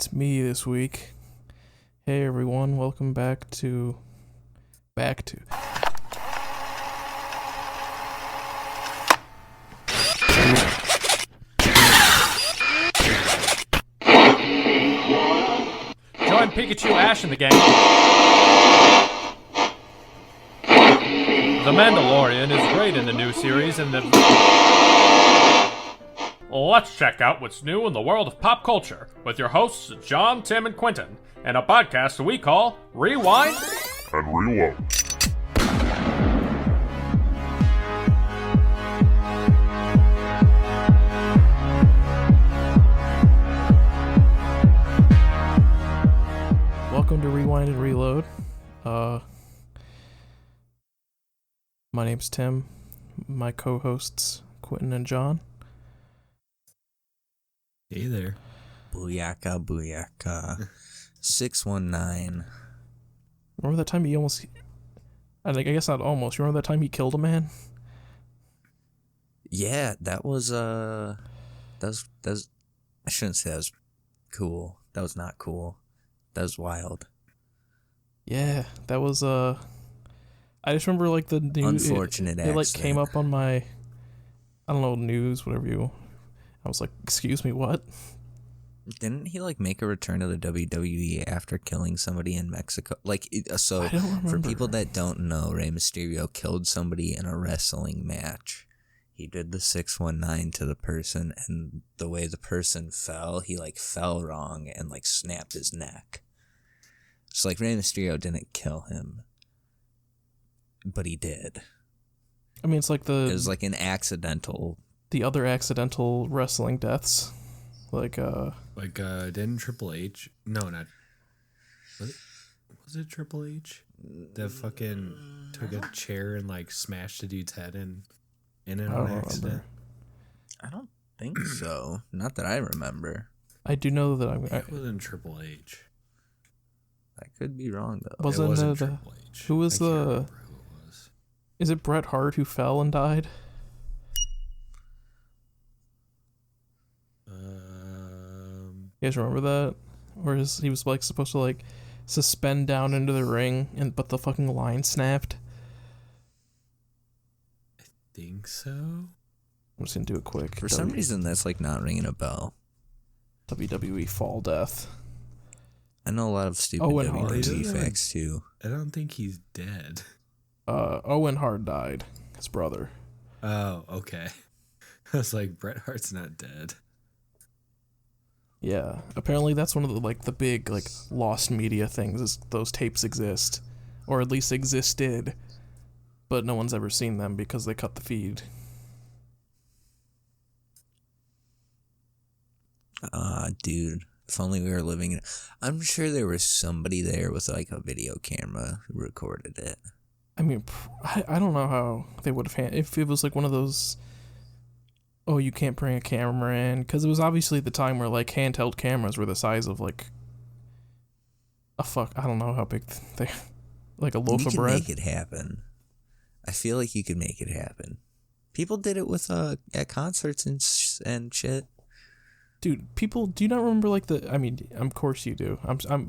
It's me this week. Hey everyone, welcome back to... Join Pikachu, Ash, and the gang. The Mandalorian is great in the new series, and let's check out what's new in the world of pop culture with your hosts John, Tim, and Quentin, and a podcast we call Rewind and Reload. Welcome to Rewind and Reload. My name's Tim. My co-hosts, Quentin and John. Hey there. Booyaka, booyaka. 619. Remember that time he almost... I guess not almost. You remember that time he killed a man? Yeah, that was, I shouldn't say that was cool. That was not cool. That was wild. Yeah, that was, I just remember, like, the news... Unfortunate it accident. like, came up on my... I don't know, news, whatever you... I was like, excuse me, what? Didn't he, like, make a return to the WWE after killing somebody in Mexico? Like, so, I don't remember. For people that don't know, Rey Mysterio killed somebody in a wrestling match. He did the 619 to the person, and the way the person fell, he, like, fell wrong and, like, snapped his neck. So, like, Rey Mysterio didn't kill him, but he did. I mean, it's like the... It was, like, an accidental... The other accidental wrestling deaths. Didn't Triple H? No, not. Was it Triple H? That fucking took a chair and like smashed a dude's head in an accident. I don't think so. Not that I remember. I do know that It wasn't Triple H. I could be wrong though. It wasn't Triple H. Who was I can't the? remember who it was. Is it Bret Hart who fell and died? You guys remember that? Or he was like supposed to like suspend down into the ring, but the fucking line snapped. I think so. I'm just gonna do it quick. For some reason, that's like not ringing a bell. WWE fall death. I know a lot of stupid Owen Hart. WWE facts too. I don't think he's dead. Owen Hart died. His brother. Oh, okay. I was like, Bret Hart's not dead. Yeah, apparently that's one of the big lost media things is those tapes exist, or at least existed, but no one's ever seen them because they cut the feed. Dude, if only we were living in... I'm sure there was somebody there with like a video camera who recorded it. I mean, I don't know how they would have if it was like one of those... Oh, you can't bring a camera in, because it was obviously the time where like handheld cameras were the size of like I don't know how big they like a loaf of bread. You could make it happen. I feel like you could make it happen. People did it with at concerts and shit. Dude, people, do you not remember I mean, of course you do.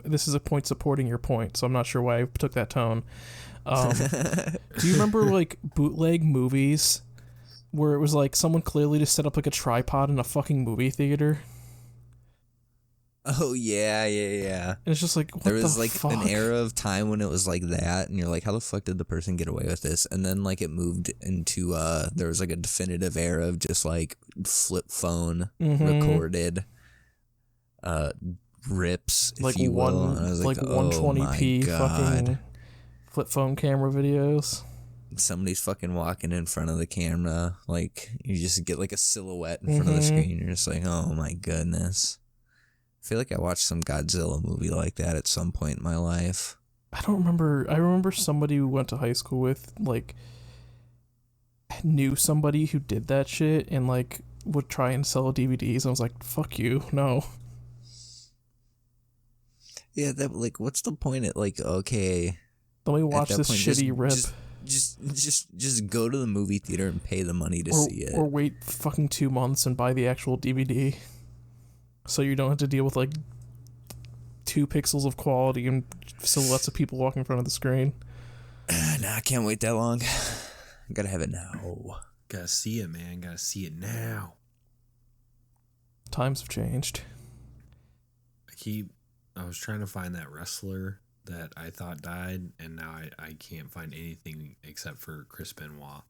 This is a point supporting your point, so I'm not sure why I took that tone. Do you remember like bootleg movies where it was like someone clearly just set up like a tripod in a fucking movie theater? Oh yeah. And it's just like, what there was the like fuck? an era of time when it was like that, and you're like, how the fuck did the person get away with this? And then like it moved into there was like a definitive era of just like flip phone recorded rips, if like you will. And I was like 120p oh fucking flip phone camera videos. Somebody's fucking walking in front of the camera, like you just get like a silhouette in front of the screen. You're just like, oh my goodness. I feel like I watched some Godzilla movie like that at some point in my life. I don't remember. I remember somebody who went to high school with like knew somebody who did that shit and like would try and sell DVDs. I was like, fuck you, no. Yeah, that like, what's the point? At like, okay, let me watch this shitty rip. Just go to the movie theater and pay the money to see it. Or wait fucking 2 months and buy the actual DVD. So you don't have to deal with like 2 pixels of quality and silhouettes of people walking in front of the screen. Nah, I can't wait that long. I gotta have it now. Gotta see it, man. Gotta see it now. Times have changed. I was trying to find that wrestler that I thought died, and now I can't find anything except for Chris Benoit.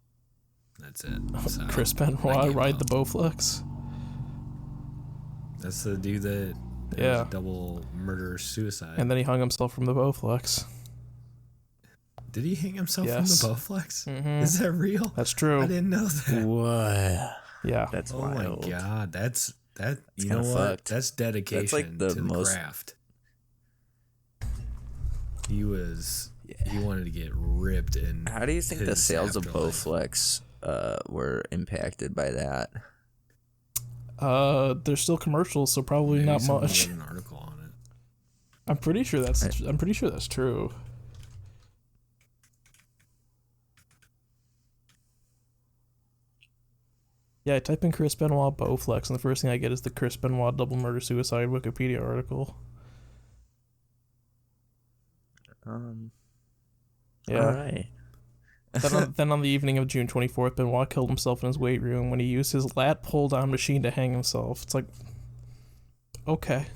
That's it. So, Chris Benoit ride the Bowflex. That's the dude that was a double murder suicide. And then he hung himself from the Bowflex. Did he hang himself from the Bowflex? Mm-hmm. Is that real? That's true. I didn't know that. What? Yeah. That's wild. wild. My God, that's you know what? Fucked. That's dedication That's like the to the most... craft. He wanted to get ripped in. How do you think the sales of afterlife. Bowflex were impacted by that? There's still commercials, so probably Maybe not someone much. wrote an article on it. I'm pretty sure that's true. Yeah, I type in Chris Benoit Bowflex, and the first thing I get is the Chris Benoit double murder suicide Wikipedia article. Yeah. All right. Then on the evening of June 24th, Benoit killed himself in his weight room when he used his lat pull-down machine to hang himself. It's like, okay.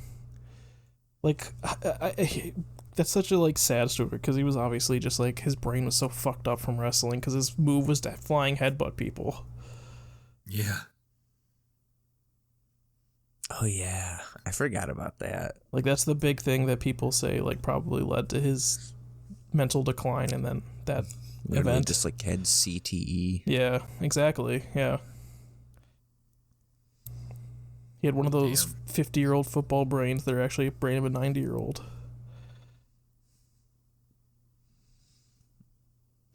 Like, that's such a, like, sad story, because he was obviously just, like, his brain was so fucked up from wrestling, because his move was to flying headbutt people. Yeah. Oh, yeah. I forgot about that. Like, that's the big thing that people say, like, probably led to his mental decline, and then that Literally event. just, like, had CTE. Yeah, exactly, yeah. He had one of those 50-year-old football brains that are actually a brain of a 90-year-old.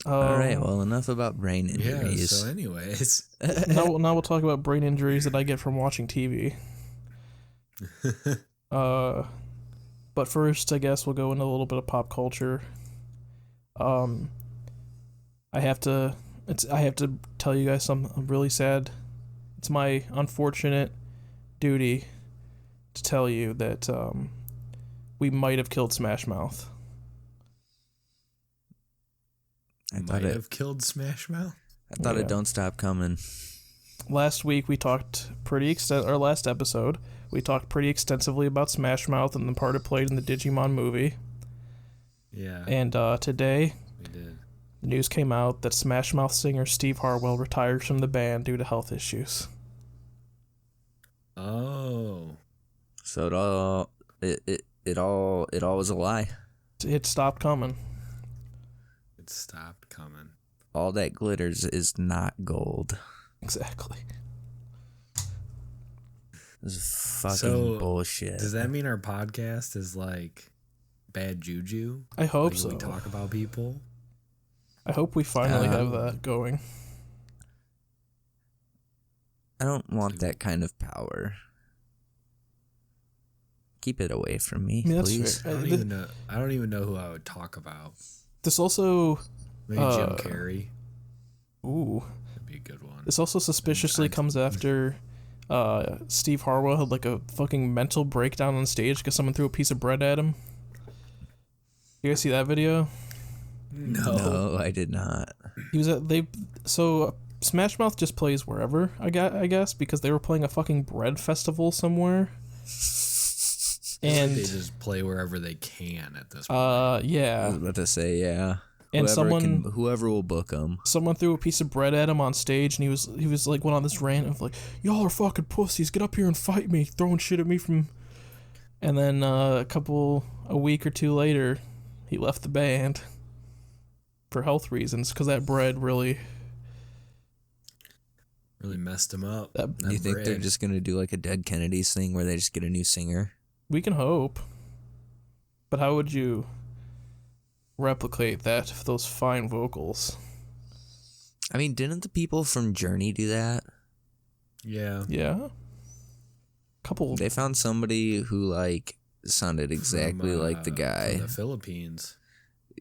All right, well, enough about brain injuries. Yeah, so anyways. now we'll talk about brain injuries that I get from watching TV. But first, I guess we'll go into a little bit of pop culture. I have to tell you guys something really sad. It's my unfortunate duty to tell you that we might have killed Smash Mouth. I Might have killed Smash Mouth. I thought it don't stop coming. Last week we talked our last episode, we talked pretty extensively about Smash Mouth and the part it played in the Digimon movie. Yeah. And today, we did. The news came out that Smash Mouth singer Steve Harwell retires from the band due to health issues. Oh. So it all was a lie. It stopped coming. It stopped coming. All that glitters is not gold. Exactly. This is fucking bullshit. Does that mean our podcast is like bad juju? I hope like so. We talk about people. I hope we finally have that going. I don't want that kind of power. Keep it away from me, please. I don't even know who I would talk about. This also maybe Jim Carrey. Ooh. That'd be a good one. This also suspiciously comes after Steve Harwell had like a fucking mental breakdown on stage because someone threw a piece of bread at him. You guys see that video? No, I did not. He was at Smash Mouth just plays wherever, I guess, because they were playing a fucking bread festival somewhere. And they just play wherever they can at this point. Yeah. I was about to say, yeah. And whoever will book them. Someone threw a piece of bread at him on stage, and he was like went on this rant of like, "Y'all are fucking pussies. Get up here and fight me, throwing shit at me from." And then a week or two later, he left the band for health reasons because that bread really messed him up. You think they're just gonna do like a Dead Kennedys thing where they just get a new singer? We can hope. But how would you replicate those fine vocals? I mean, didn't the people from Journey do that? Yeah. Yeah. They found somebody who like sounded exactly like the guy from the Philippines.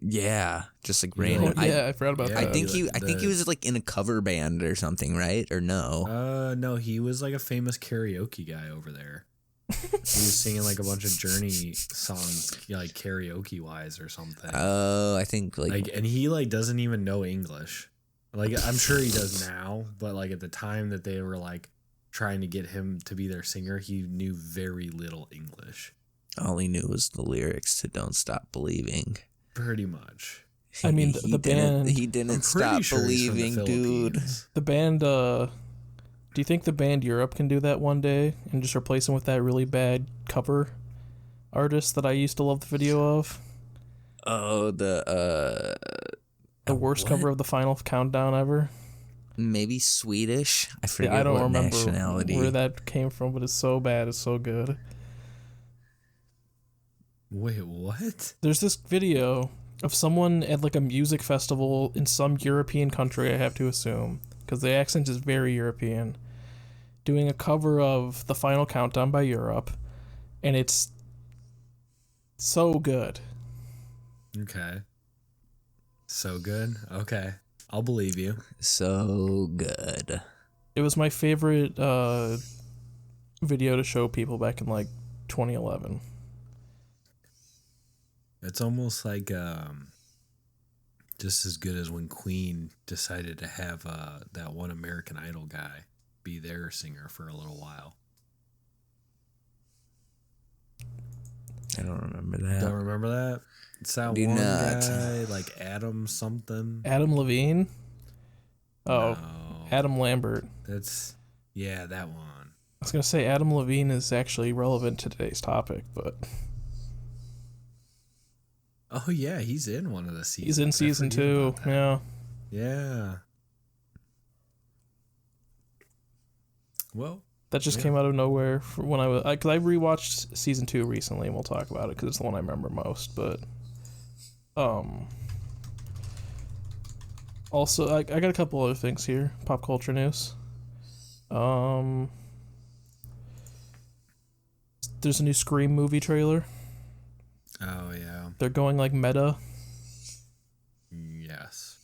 Yeah, just like random. I forgot about that. I think he was like in a cover band or something, right? Or no? No, he was like a famous karaoke guy over there. He was singing like a bunch of Journey songs, like karaoke wise or something. Oh, I think and he like doesn't even know English. Like I'm sure he does now, but like at the time that they were like trying to get him to be their singer, he knew very little English. all he knew was the lyrics to "Don't Stop Believing." Pretty much. I mean, the band. He didn't stop believing, dude. The band. Do you think the band Europe can do that one day and just replace him with that really bad cover artist that I used to love the video of? Oh, the worst cover of the Final Countdown ever. Maybe Swedish. I forget I don't what remember nationality. where that came from, but it's so bad. It's so good. Wait, what? There's this video of someone at like a music festival in some European country, I have to assume, because the accent is very European, doing a cover of The Final Countdown by Europe, and it's so good. Okay. So good? Okay. I'll believe you. So good. It was my favorite video to show people back in like 2011. It's almost like just as good as when Queen decided to have that one American Idol guy be their singer for a little while. I don't remember that. Don't remember that? It's that Do one not. guy, like Adam something. Adam Levine? Oh, No. Adam Lambert. Yeah, that one. I was going to say Adam Levine is actually relevant to today's topic, but... Oh, yeah, he's in one of the seasons. He's in season 2, yeah. Yeah. Well, that just came out of nowhere for when because I rewatched season 2 recently, and we'll talk about it because it's the one I remember most. But, also I got a couple other things here, pop culture news. There's a new Scream movie trailer. Oh yeah. They're going like meta. Yes.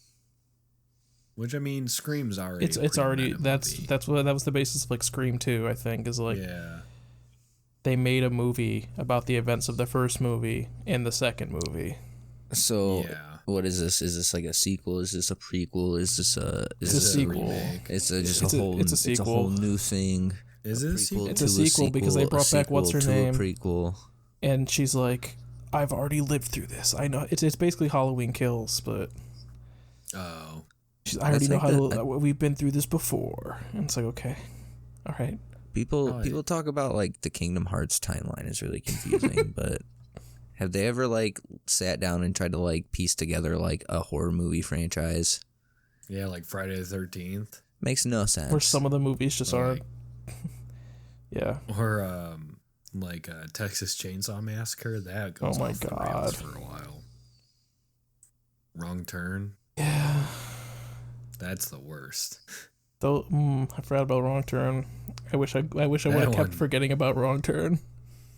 Which I mean, Scream's already. It's already movie. that was the basis of like Scream 2, I think, is like yeah. They made a movie about the events of the first movie in the second movie. So Yeah. what is this? Is this like a sequel? Is this a prequel? Is this a It's a sequel. remake. It's a It's a sequel. It's a whole new thing. Is it a sequel? It's a sequel because they brought back what's her name, a prequel. and she's like, I've already lived through this. I know it's basically Halloween Kills, but Oh. I already know like how we've been through this before, and it's like, okay, all right. People talk about like the Kingdom Hearts timeline is really confusing, but have they ever like sat down and tried to like piece together like a horror movie franchise? Yeah, like Friday the 13th. Makes no sense. Where some of the movies just aren't. Yeah. Or like Texas Chainsaw Massacre. That goes Oh my off the God. rails for a while. Wrong Turn. Yeah. That's the worst. Though I forgot about Wrong Turn. I wish I would have kept one. forgetting about Wrong Turn.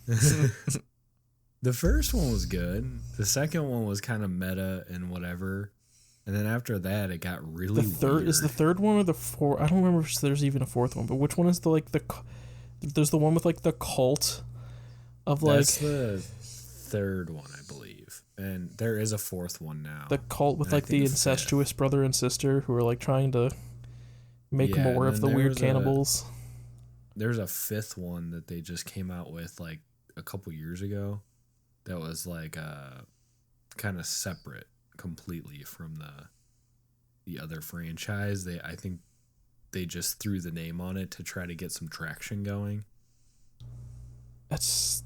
The first one was good. The second one was kind of meta and whatever. And then after that, it got really weird. Is the third one or the fourth? I don't remember if there's even a fourth one. But which one is there's the one with like the cult of like That's the third one, I believe. And there is a fourth one now. the cult with And I like the think the incestuous brother and sister who are like trying to make Yeah, more and of then the there weird was cannibals. There's a fifth one that they just came out with like a couple years ago. That was like kind of separate completely from the other franchise. I think they just threw the name on it to try to get some traction going. That's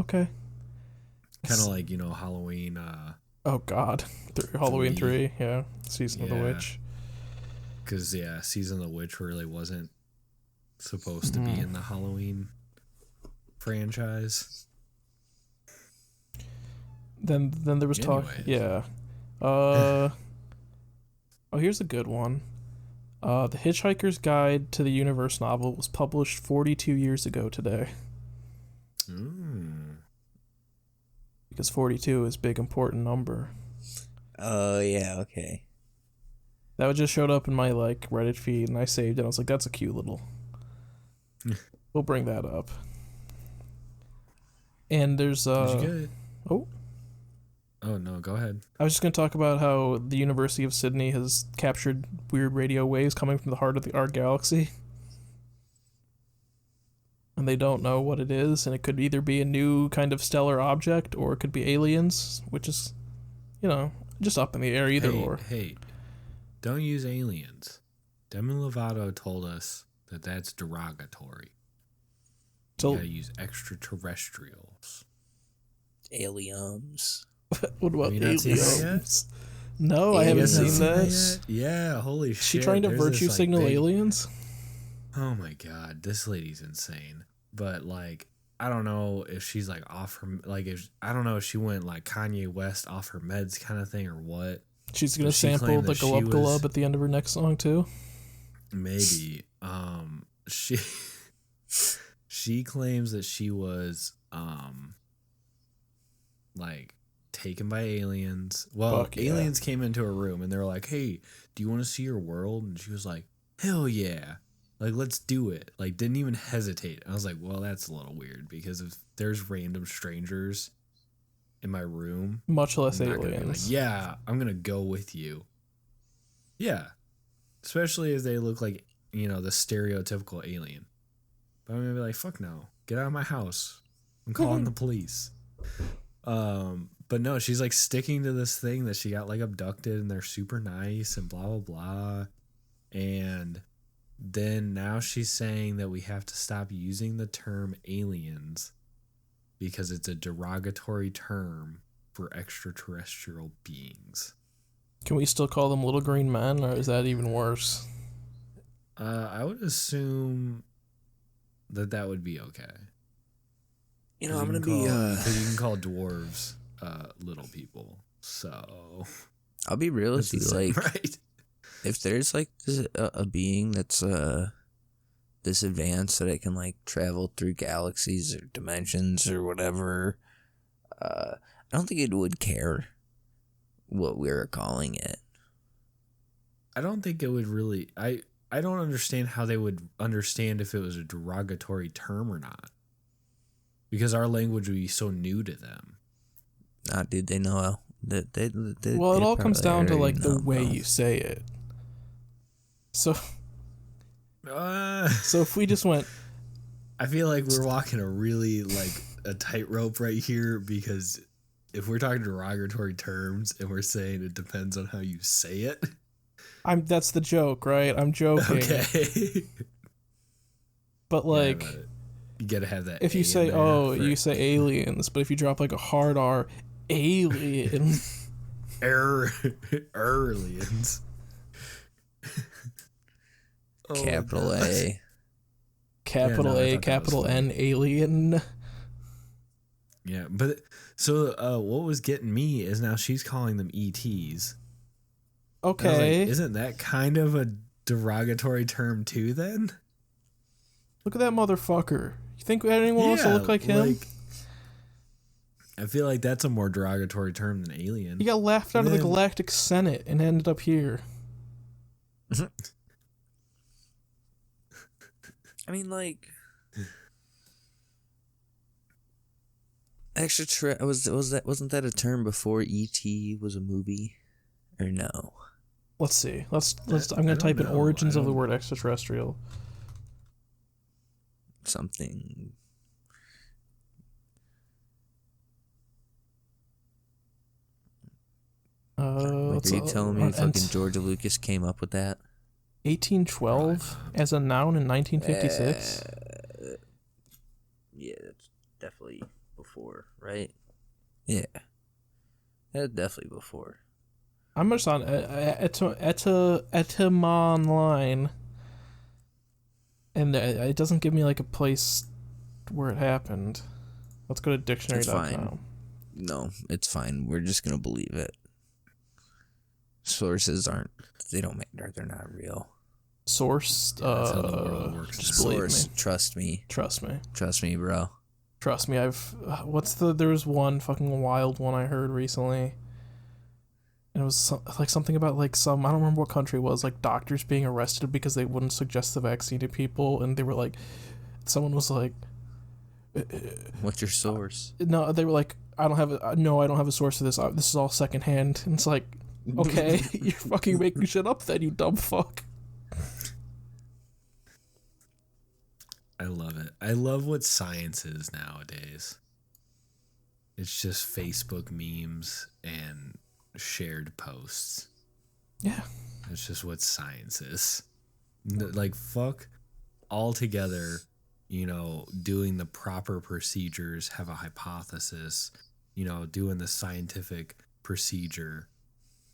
okay. Kind of like, Halloween. Oh God, Halloween 3, 3. yeah, Season of the Yeah. Witch. Because, Season of the Witch really wasn't supposed to be in the Halloween franchise. Then there was talk. Anyways. Yeah. Oh, here's a good one. The Hitchhiker's Guide to the Universe novel was published 42 years ago today. Because 42 is a big important number. Oh yeah, okay. That just showed up in my like Reddit feed, and I saved it. I was like, "That's a cute little." We'll bring that up. And there's Did you get it? oh, Oh no, go ahead. I was just going to talk about how the University of Sydney has captured weird radio waves coming from the heart of our galaxy. And they don't know what it is, and it could either be a new kind of stellar object, or it could be aliens, which is, just up in the air either or. Hey, don't use aliens. Demi Lovato told us that that's derogatory. So, You gotta use extraterrestrials. Aliens. what about Have you not seen that aliens? No, I haven't seen this. Yeah, holy Is shit. she trying to There's virtue this, like, signal big- aliens? Oh my god, this lady's insane. But like, I don't know if she's like off her, like I don't know if she went like Kanye West off her meds kind of thing or what. She's gonna But she sample claimed the that she Galub was- Galub at the end of her next song too. Maybe. She she claims that she was like taken by aliens. Well, Fuck yeah. aliens came into her room and they were like, "Hey, do you want to see your world?" And she was like, "Hell yeah." Like, let's do it. Like, didn't even hesitate. I was like, well, that's a little weird because if there's random strangers in my room, Much less I'm not gonna be aliens. like, yeah, I'm gonna go with you. Yeah, especially as they look like the stereotypical alien. But I'm gonna be like, fuck no, get out of my house. I'm calling the police. But no, she's like sticking to this thing that she got like abducted and they're super nice and blah blah blah, and then now she's saying that we have to stop using the term aliens because it's a derogatory term for extraterrestrial beings. Can we still call them little green men, or is that even worse? I would assume that would be okay. I'm gonna be. Because you can call dwarves little people. So I'll be real with that's you. the same, Like, right? if there's like a being that's this advanced that it can like travel through galaxies or dimensions or whatever, I don't think it would care what we were calling it. I don't think it would really. I don't understand how they would understand if it was a derogatory term or not. Because our language would be so new to them. Dude, they know that they Well, it all comes down to already like the know, way bro. you say it. So Uh, if we just went, I feel like we're walking a really like a tightrope right here because if we're talking derogatory terms and we're saying it depends on how you say it. that's the joke, right? I'm joking. Okay. But like, Yeah, but you gotta have that. if A you in say, there you say aliens, but if you drop like a hard R, alien. aliens. Oh my Capital God. A. Capital Yeah, no, I A, thought that was capital funny. N, alien. Yeah, but so what was getting me is now she's calling them ETs. And I was Okay. like, isn't that kind of a derogatory term too then? Look at that motherfucker. You think anyone wants to look like him? I feel like that's a more derogatory term than alien. He got laughed out of the then- Galactic Senate and ended up here. I mean, like, wasn't that a term before E.T. was a movie, or no? Let's see. Let's. I'm I gonna don't type in know. origins I of the don't- word extraterrestrial. Something. Let's, Are you telling me on fucking George Lucas came up with that? 1812 as a noun in 1956. Yeah, that's definitely before, right? Yeah, that's definitely before. I'm just on Etymonline, and it doesn't give me like a place where it happened. Let's go to dictionary.com. No, it's fine. We're just gonna believe it. Sources they don't matter. They're not real. Source, that's how the world works just now. believe Source, me. trust me. Trust me, Bro. Trust me. There was one fucking wild one I heard recently. And it was like something about like I don't remember what country it was, like doctors being arrested because they wouldn't suggest the vaccine to people, and they were like, someone was like, What's your source? No, they were like, I don't have a source for this. This is all secondhand. And it's like, okay, you're fucking making shit up then, you dumb fuck. I love it. I love what science is nowadays. It's just Facebook memes and shared posts. Yeah. It's just what science is. Like, fuck altogether, doing the proper procedures, have a hypothesis, doing the scientific procedure,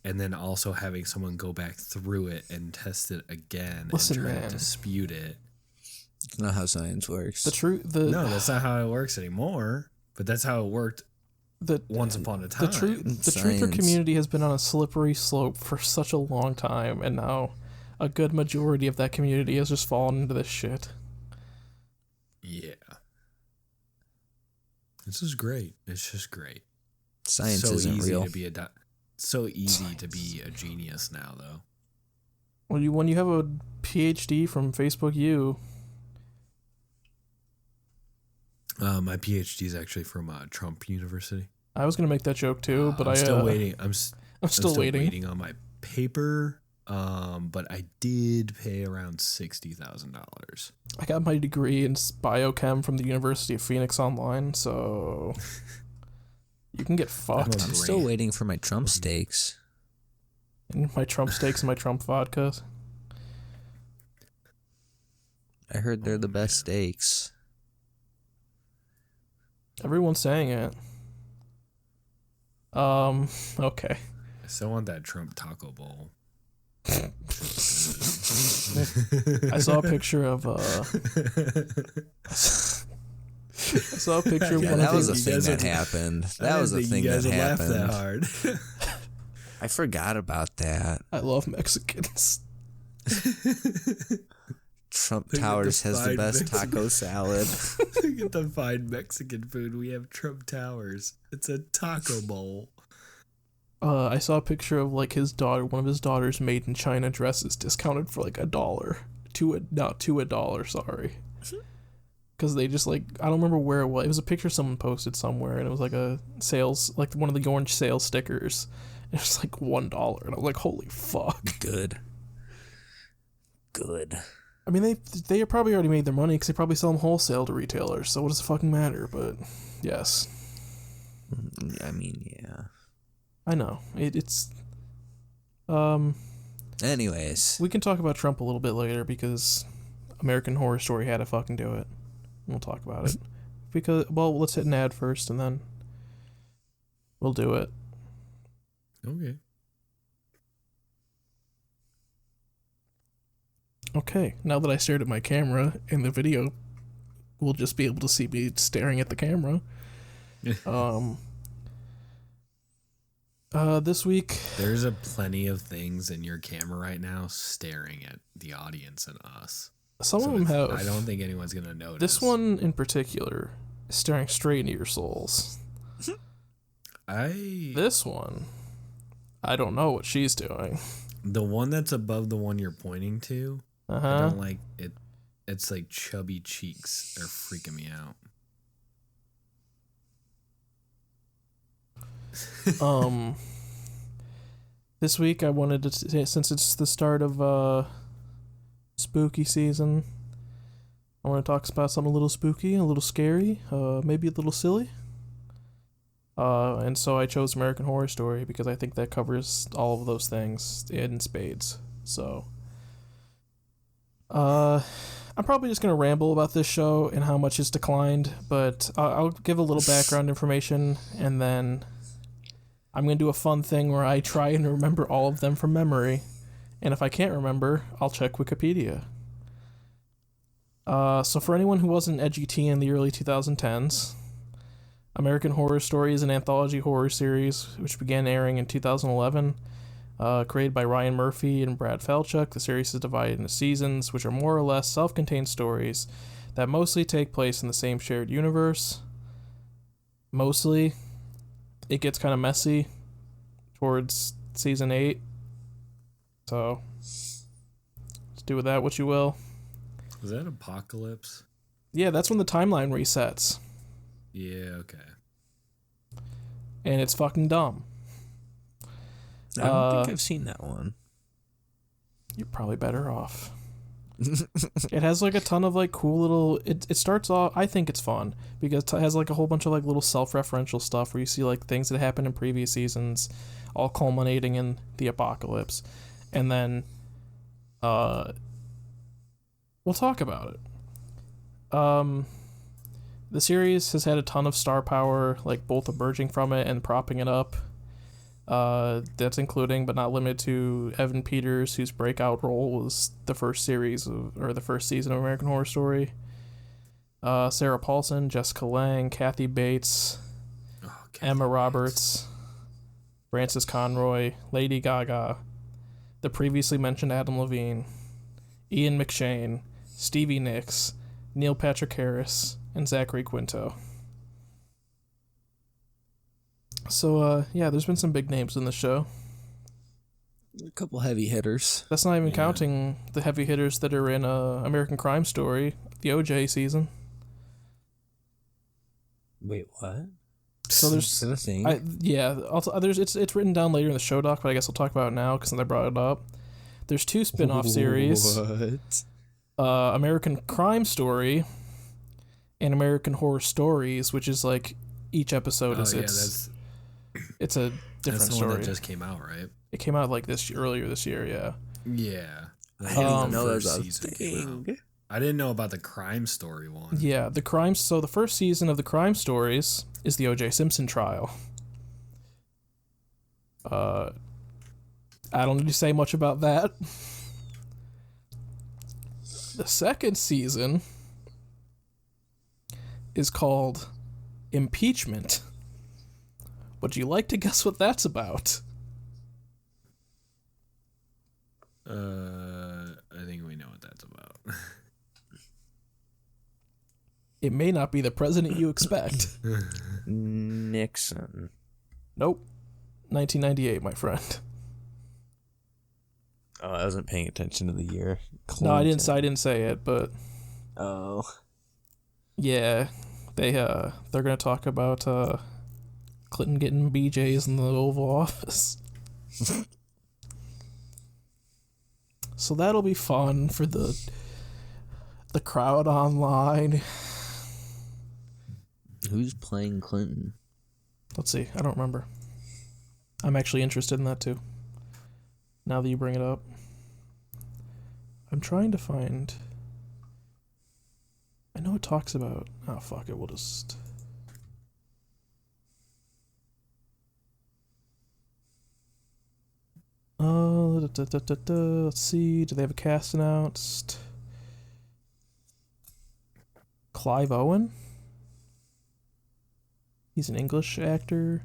and then also having someone go back through it and test it again and try to dispute it. It's not how science works. No, that's not how it works anymore. But that's how it worked once upon a time. The truther community has been on a slippery slope for such a long time, and now a good majority of that community has just fallen into this shit. Yeah. This is great. It's just great. Science isn't real. So easy to be a genius now, though. When you have a PhD from Facebook U. My PhD is actually from Trump University. I was gonna make that joke too, but I'm still waiting. I'm still waiting on my paper. But I did pay around $60,000. I got my degree in biochem from the University of Phoenix online, so you can get fucked. I'm still waiting for my Trump steaks. And my Trump steaks and my Trump vodka. I heard they're the best steaks. Everyone's saying it. Okay. I still want that Trump taco bowl. I saw a picture of that was a thing that happened. That was a thing that happened. That hard. I forgot about that. I love Mexicans. Trump Towers has the best taco salad. Get the fine Mexican food. We have Trump Towers. It's a taco bowl. I saw a picture of like one of his daughter's made in China dresses discounted for like $1 to $1, sorry. Because they just like, I don't remember where it was. It was a picture someone posted somewhere, and it was like a sales, like one of the orange sales stickers. It was like $1, and I was like, holy fuck. Good. I mean, they probably already made their money because they probably sell them wholesale to retailers. So what does it fucking matter? But yes. I mean, yeah. I know it's. Anyways, we can talk about Trump a little bit later because American Horror Story had to fucking do it. We'll talk about it let's hit an ad first and then we'll do it. Okay. Okay, now that I stared at my camera in the video, we'll just be able to see me staring at the camera. This week... There's plenty of things in your camera right now staring at the audience and us. Some of them have... I don't think anyone's going to notice. This one in particular is staring straight into your souls. This one, I don't know what she's doing. The one that's above the one you're pointing to... I don't like it. It's like chubby cheeks are freaking me out. This week I wanted to say, since it's the start of spooky season, I want to talk about something a little spooky, a little scary, maybe a little silly. And so I chose American Horror Story because I think that covers all of those things in spades. So I'm probably just going to ramble about this show and how much it's declined, but I'll give a little background information, and then I'm going to do a fun thing where I try and remember all of them from memory, and if I can't remember, I'll check Wikipedia. So for anyone who wasn't edgy teen in the early 2010s, American Horror Story is an anthology horror series which began airing in 2011. Created by Ryan Murphy and Brad Falchuk, the series is divided into seasons, which are more or less self-contained stories that mostly take place in the same shared universe. Mostly. It gets kind of messy towards season 8. So, let's do with that what you will. Is that Apocalypse? Yeah, that's when the timeline resets. Yeah, okay. And it's fucking dumb. I don't think I've seen that one. You're probably better off. It has like a ton of like cool little. It starts off. I think it's fun because it has like a whole bunch of like little self-referential stuff where you see like things that happened in previous seasons, all culminating in the apocalypse, and then, we'll talk about it. The series has had a ton of star power, like both emerging from it and propping it up. That's including but not limited to Evan Peters, whose breakout role was the first season of American Horror Story. Sarah Paulson, Jessica Lange, Kathy Bates, Emma Roberts, Frances Conroy, Lady Gaga, the previously mentioned Adam Levine, Ian McShane, Stevie Nicks, Neil Patrick Harris, and Zachary Quinto. So, there's been some big names in the show. A couple heavy hitters. That's not even counting the heavy hitters that are in American Crime Story, the OJ season. Wait, what? So there's Is that a thing? It's written down later in the show doc, but I guess I'll talk about it now because I brought it up. There's 2 spin-off series. What? American Crime Story and American Horror Stories, which is like each episode it's a different that's the story. one that just came out, right? It came out like earlier this year, yeah. Yeah. I didn't even know that was first a season came out. thing. I didn't know about the Crime Story one. Yeah, so the first season of the Crime Stories is the O.J. Simpson trial. I don't need to say much about that. The second season is called Impeachment. Would you like to guess what that's about? I think we know what that's about. It may not be the president you expect. Nixon. Nope. 1998, my friend. Oh, I wasn't paying attention to the year. No, I didn't say it, but Oh. yeah, they're gonna talk about Clinton getting BJ's in the Oval Office. So that'll be fun for the crowd online. Who's playing Clinton? Let's see. I don't remember. I'm actually interested in that too. Now that you bring it up. I'm trying to find... I know it talks about... Oh, fuck it. We'll just... Let's see. Do they have a cast announced? Clive Owen? He's an English actor.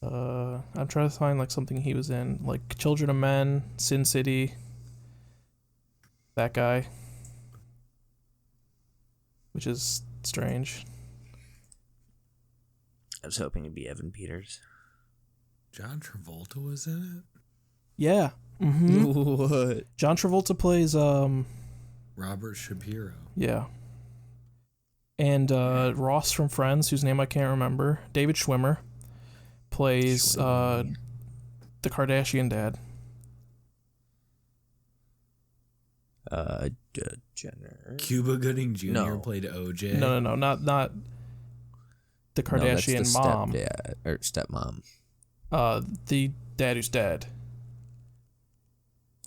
I'm trying to find like something he was in, like Children of Men, Sin City. That guy. Which is strange. I was hoping it'd be Evan Peters. John Travolta was in it? Yeah. Mm-hmm. What? John Travolta plays Robert Shapiro. yeah. And Ross from Friends, whose name I can't remember, David Schwimmer, plays the Kardashian dad. Jenner. Cuba Gooding Jr. No. played OJ. No, not the Kardashian that's the mom. Stepdad or stepmom. The dad who's dead.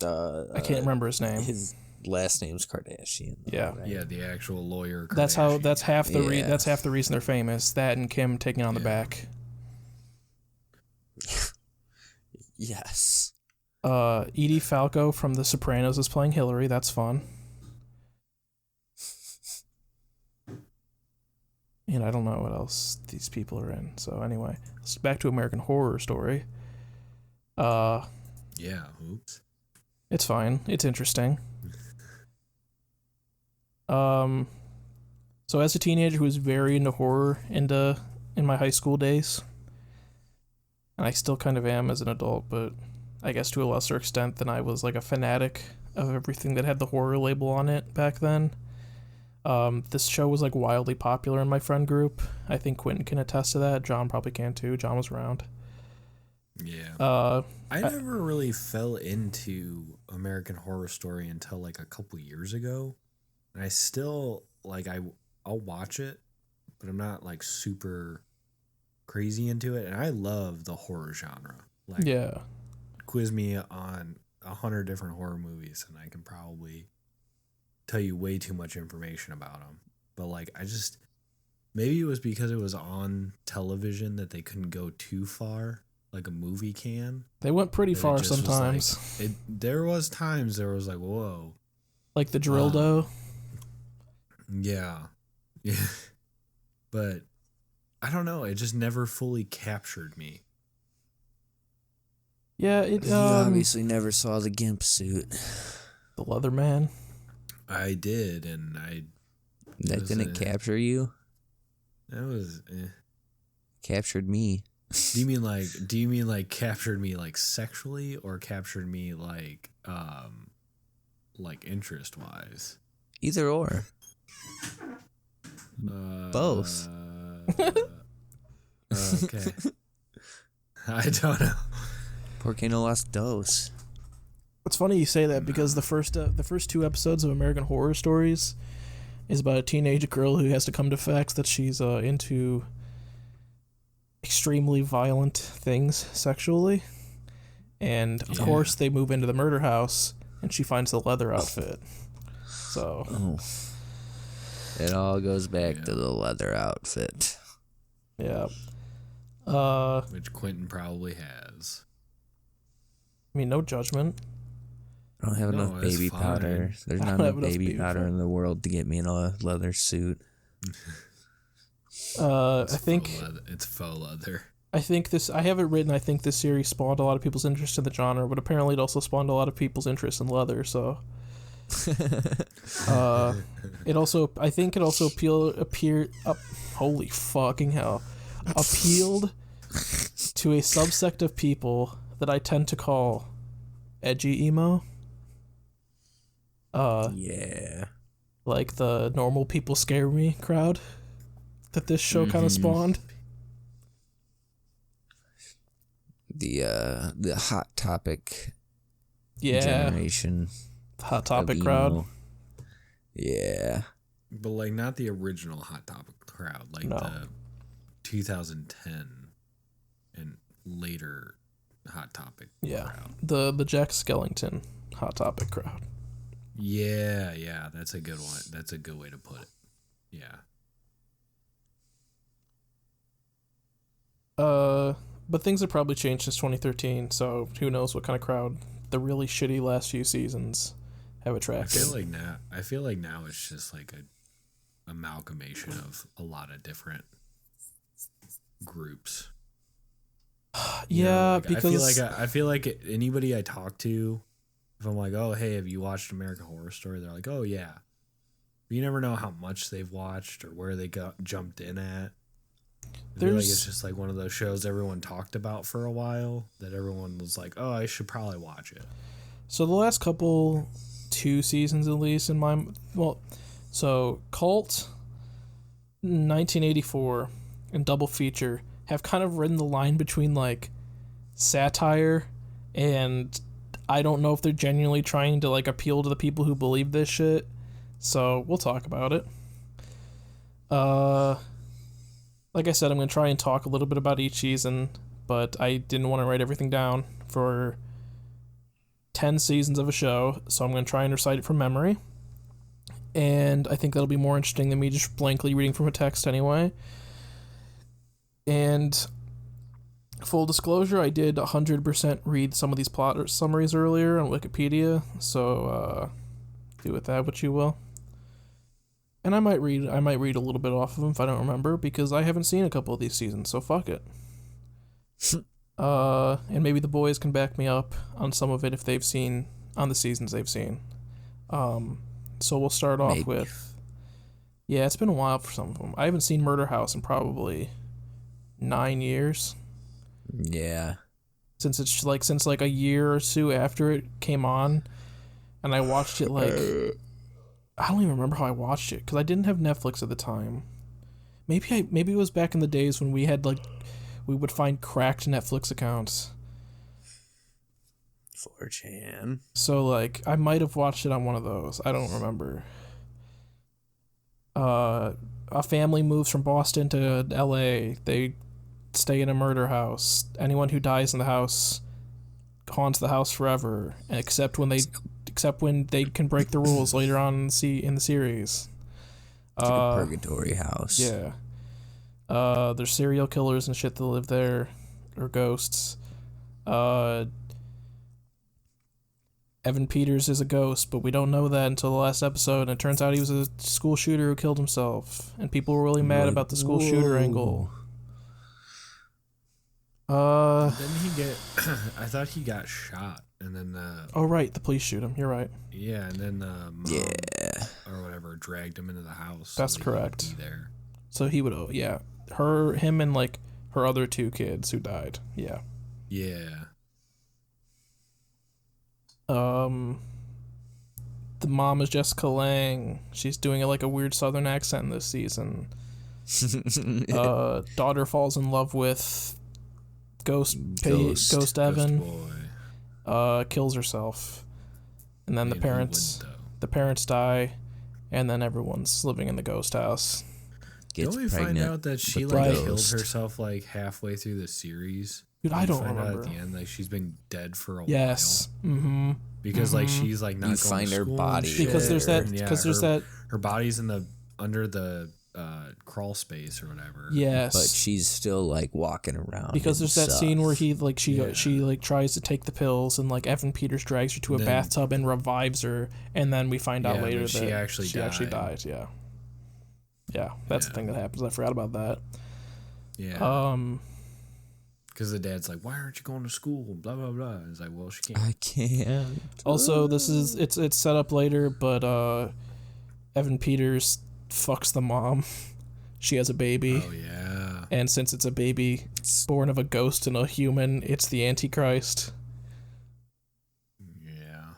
I can't remember his name. His last name's Kardashian. Though, Yeah. right? Yeah, the actual lawyer. That's half the Yeah. that's half the reason they're famous. That and Kim taking on the back. Yes. Edie Falco from The Sopranos is playing Hillary. That's fun. And I don't know what else these people are in. So anyway, back to American Horror Story. Yeah, oops. It's fine. It's interesting. So as a teenager who was very into horror in my high school days, and I still kind of am as an adult, but I guess to a lesser extent than I was like a fanatic of everything that had the horror label on it back then. This show was like wildly popular in my friend group. I think Quentin can attest to that. John probably can too. John was around. Yeah. I never really fell into American Horror Story until like a couple years ago. And I still like I'll watch it, but I'm not like super crazy into it. And I love the horror genre. Like, yeah. Quiz me on 100 different horror movies and I can probably tell you way too much information about them. But like maybe it was because it was on television that they couldn't go too far like a movie can. They went pretty far sometimes. There was times there was like, whoa. Like the Drildo. Yeah. But I don't know, it just never fully captured me. Yeah, you obviously never saw the Gimp suit. The Leatherman. I did, and that didn't capture you? That was captured me. Do you mean like captured me like sexually or captured me like interest wise? Either or. Both. Okay. I don't know. ¿Por qué no las dos? It's funny you say that because the first 2 episodes of American Horror Stories is about a teenage girl who has to come to facts that she's into extremely violent things sexually, and of course they move into the murder house and she finds the leather outfit. So it all goes back to the leather outfit. Yeah. Which Quentin probably has. I mean, no judgment. I don't have enough baby powder. There's not enough baby powder in the world to get me in a leather suit. I think it's faux leather. I have it written. I think this series spawned a lot of people's interest in the genre, but apparently it also spawned a lot of people's interest in leather. So, it also holy fucking hell, appealed to a subsect of people that I tend to call edgy emo. Yeah. Like the normal people scare me crowd that this show kind of spawned. The Hot Topic generation. Hot Topic crowd. Yeah. But like not the original Hot Topic crowd, like the 2010 and later Hot Topic crowd. The Jack Skellington Hot Topic crowd. Yeah, that's a good one. That's a good way to put it. Yeah. But things have probably changed since 2013, so who knows what kind of crowd the really shitty last few seasons have attracted. I feel like now it's just like a amalgamation of a lot of different groups. Yeah, because I feel like anybody I talk to, if I'm like, oh hey, have you watched American Horror Story? They're like, oh yeah. But you never know how much they've watched or where they jumped in at. I feel like it's just like one of those shows everyone talked about for a while that everyone was like, oh, I should probably watch it. So the last 2 seasons at least so Cult, 1984, and Double Feature have kind of ridden the line between like satire and I don't know if they're genuinely trying to like appeal to the people who believe this shit. So we'll talk about it. Like I said, I'm going to try and talk a little bit about each season, but I didn't want to write everything down for 10 seasons of a show, so I'm going to try and recite it from memory. And I think that'll be more interesting than me just blankly reading from a text anyway. And full disclosure, I did 100% read some of these plot summaries earlier on Wikipedia, so do with that what you will. And I might read a little bit off of them if I don't remember, because I haven't seen a couple of these seasons, so fuck it. And maybe the boys can back me up on some of it if they've seen on the seasons they've seen. So we'll start off with. Yeah, it's been a while for some of them. I haven't seen Murder House in probably 9 years. Yeah. Since a year or 2 after it came on, and I watched it like I don't even remember how I watched it because I didn't have Netflix at the time. Maybe it was back in the days when we had like we would find cracked Netflix accounts. 4chan. So like I might have watched it on one of those. I don't remember. A family moves from Boston to LA. They stay in a murder house. Anyone who dies in the house haunts the house forever, except when they can break the rules later on in the series. It's like a purgatory house. Yeah. There's serial killers and shit that live there, or ghosts. Evan Peters is a ghost, but we don't know that until the last episode, and it turns out he was a school shooter who killed himself, and people were really mad about the school shooter angle. Didn't he get? I thought he got shot, and then oh right, the police shoot him. You're right. Yeah, and then mom, Yeah. or whatever dragged him into the house. That's so correct. He could be there. So he would, him, and like her other two kids who died. Yeah. Yeah. The mom is Jessica Lange. She's doing like a weird Southern accent this season. Daughter falls in love with Ghost Evan. Boy. Kills herself, and then I the mean, parents die, and then everyone's living in the ghost house. Gets Don't we find pregnant out that she with the like ghost. killed herself like halfway through the series? Dude, I don't find remember. out at the end like she's been dead for a Yes. while. Mm-hmm. Because like she's like not You going find to her school body and shit. Because there's that. And, yeah, Because there's her- that. Her body's in the under the crawl space or whatever. Yes. But she's still like walking around. Because and there's that stuff. scene where he like she Yeah. like tries to take the pills, and like Evan Peters drags her to a And then- bathtub and revives her, and then we find out Yeah, later that that she actually she actually died. died. Yeah, that's the Yeah. thing that happens. I forgot about that. Yeah. Because the dad's like, "Why aren't you going to school?" Blah blah blah. And it's like, "Well, she can't." I can't. Also, this is it's set up later, but Evan Peters fucks the mom. She has a baby, Oh yeah. and since it's a baby born of a ghost and a human, it's the Antichrist. Yeah.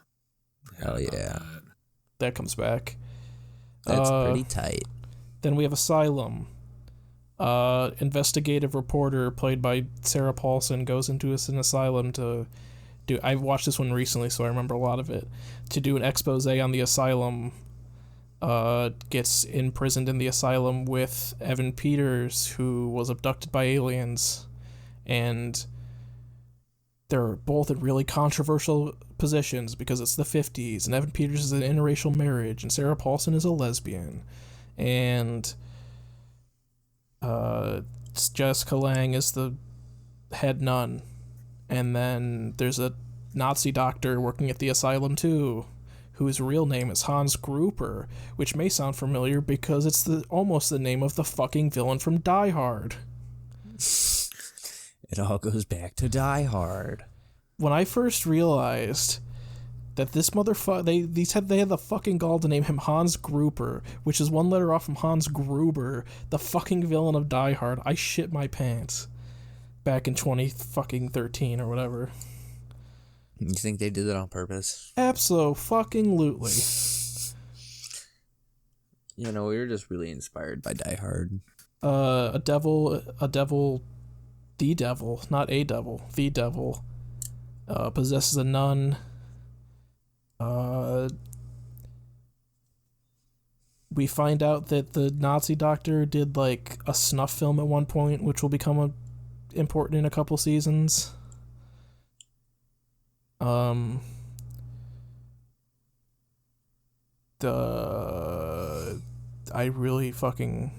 Hell Forgot about yeah. that. That comes back. That's Uh, pretty tight. Then we have Asylum. Investigative reporter played by Sarah Paulson goes into an asylum to do. I watched this one recently, so I remember a lot of it. To do an expose on the asylum. Gets imprisoned in the asylum with Evan Peters, who was abducted by aliens, and they're both in really controversial positions because it's the 50s, and Evan Peters is in an interracial marriage, and Sarah Paulson is a lesbian, and Jessica Lange is the head nun, and then there's a Nazi doctor working at the asylum too, whose real name is Hans Gruber, which may sound familiar because it's almost the name of the fucking villain from Die Hard. It all goes back to Die Hard. When I first realized that this motherfucker, they had the fucking gall to name him Hans Gruber, which is one letter off from Hans Gruber, the fucking villain of Die Hard, I shit my pants. Back in 2013 or whatever. You think they did that on purpose? Abso-fucking-lutely. You know, we were just really inspired by Die Hard. The devil, not a devil, the devil, possesses a nun. We find out that the Nazi doctor did like a snuff film at one point, which will become important in a couple seasons. I really fucking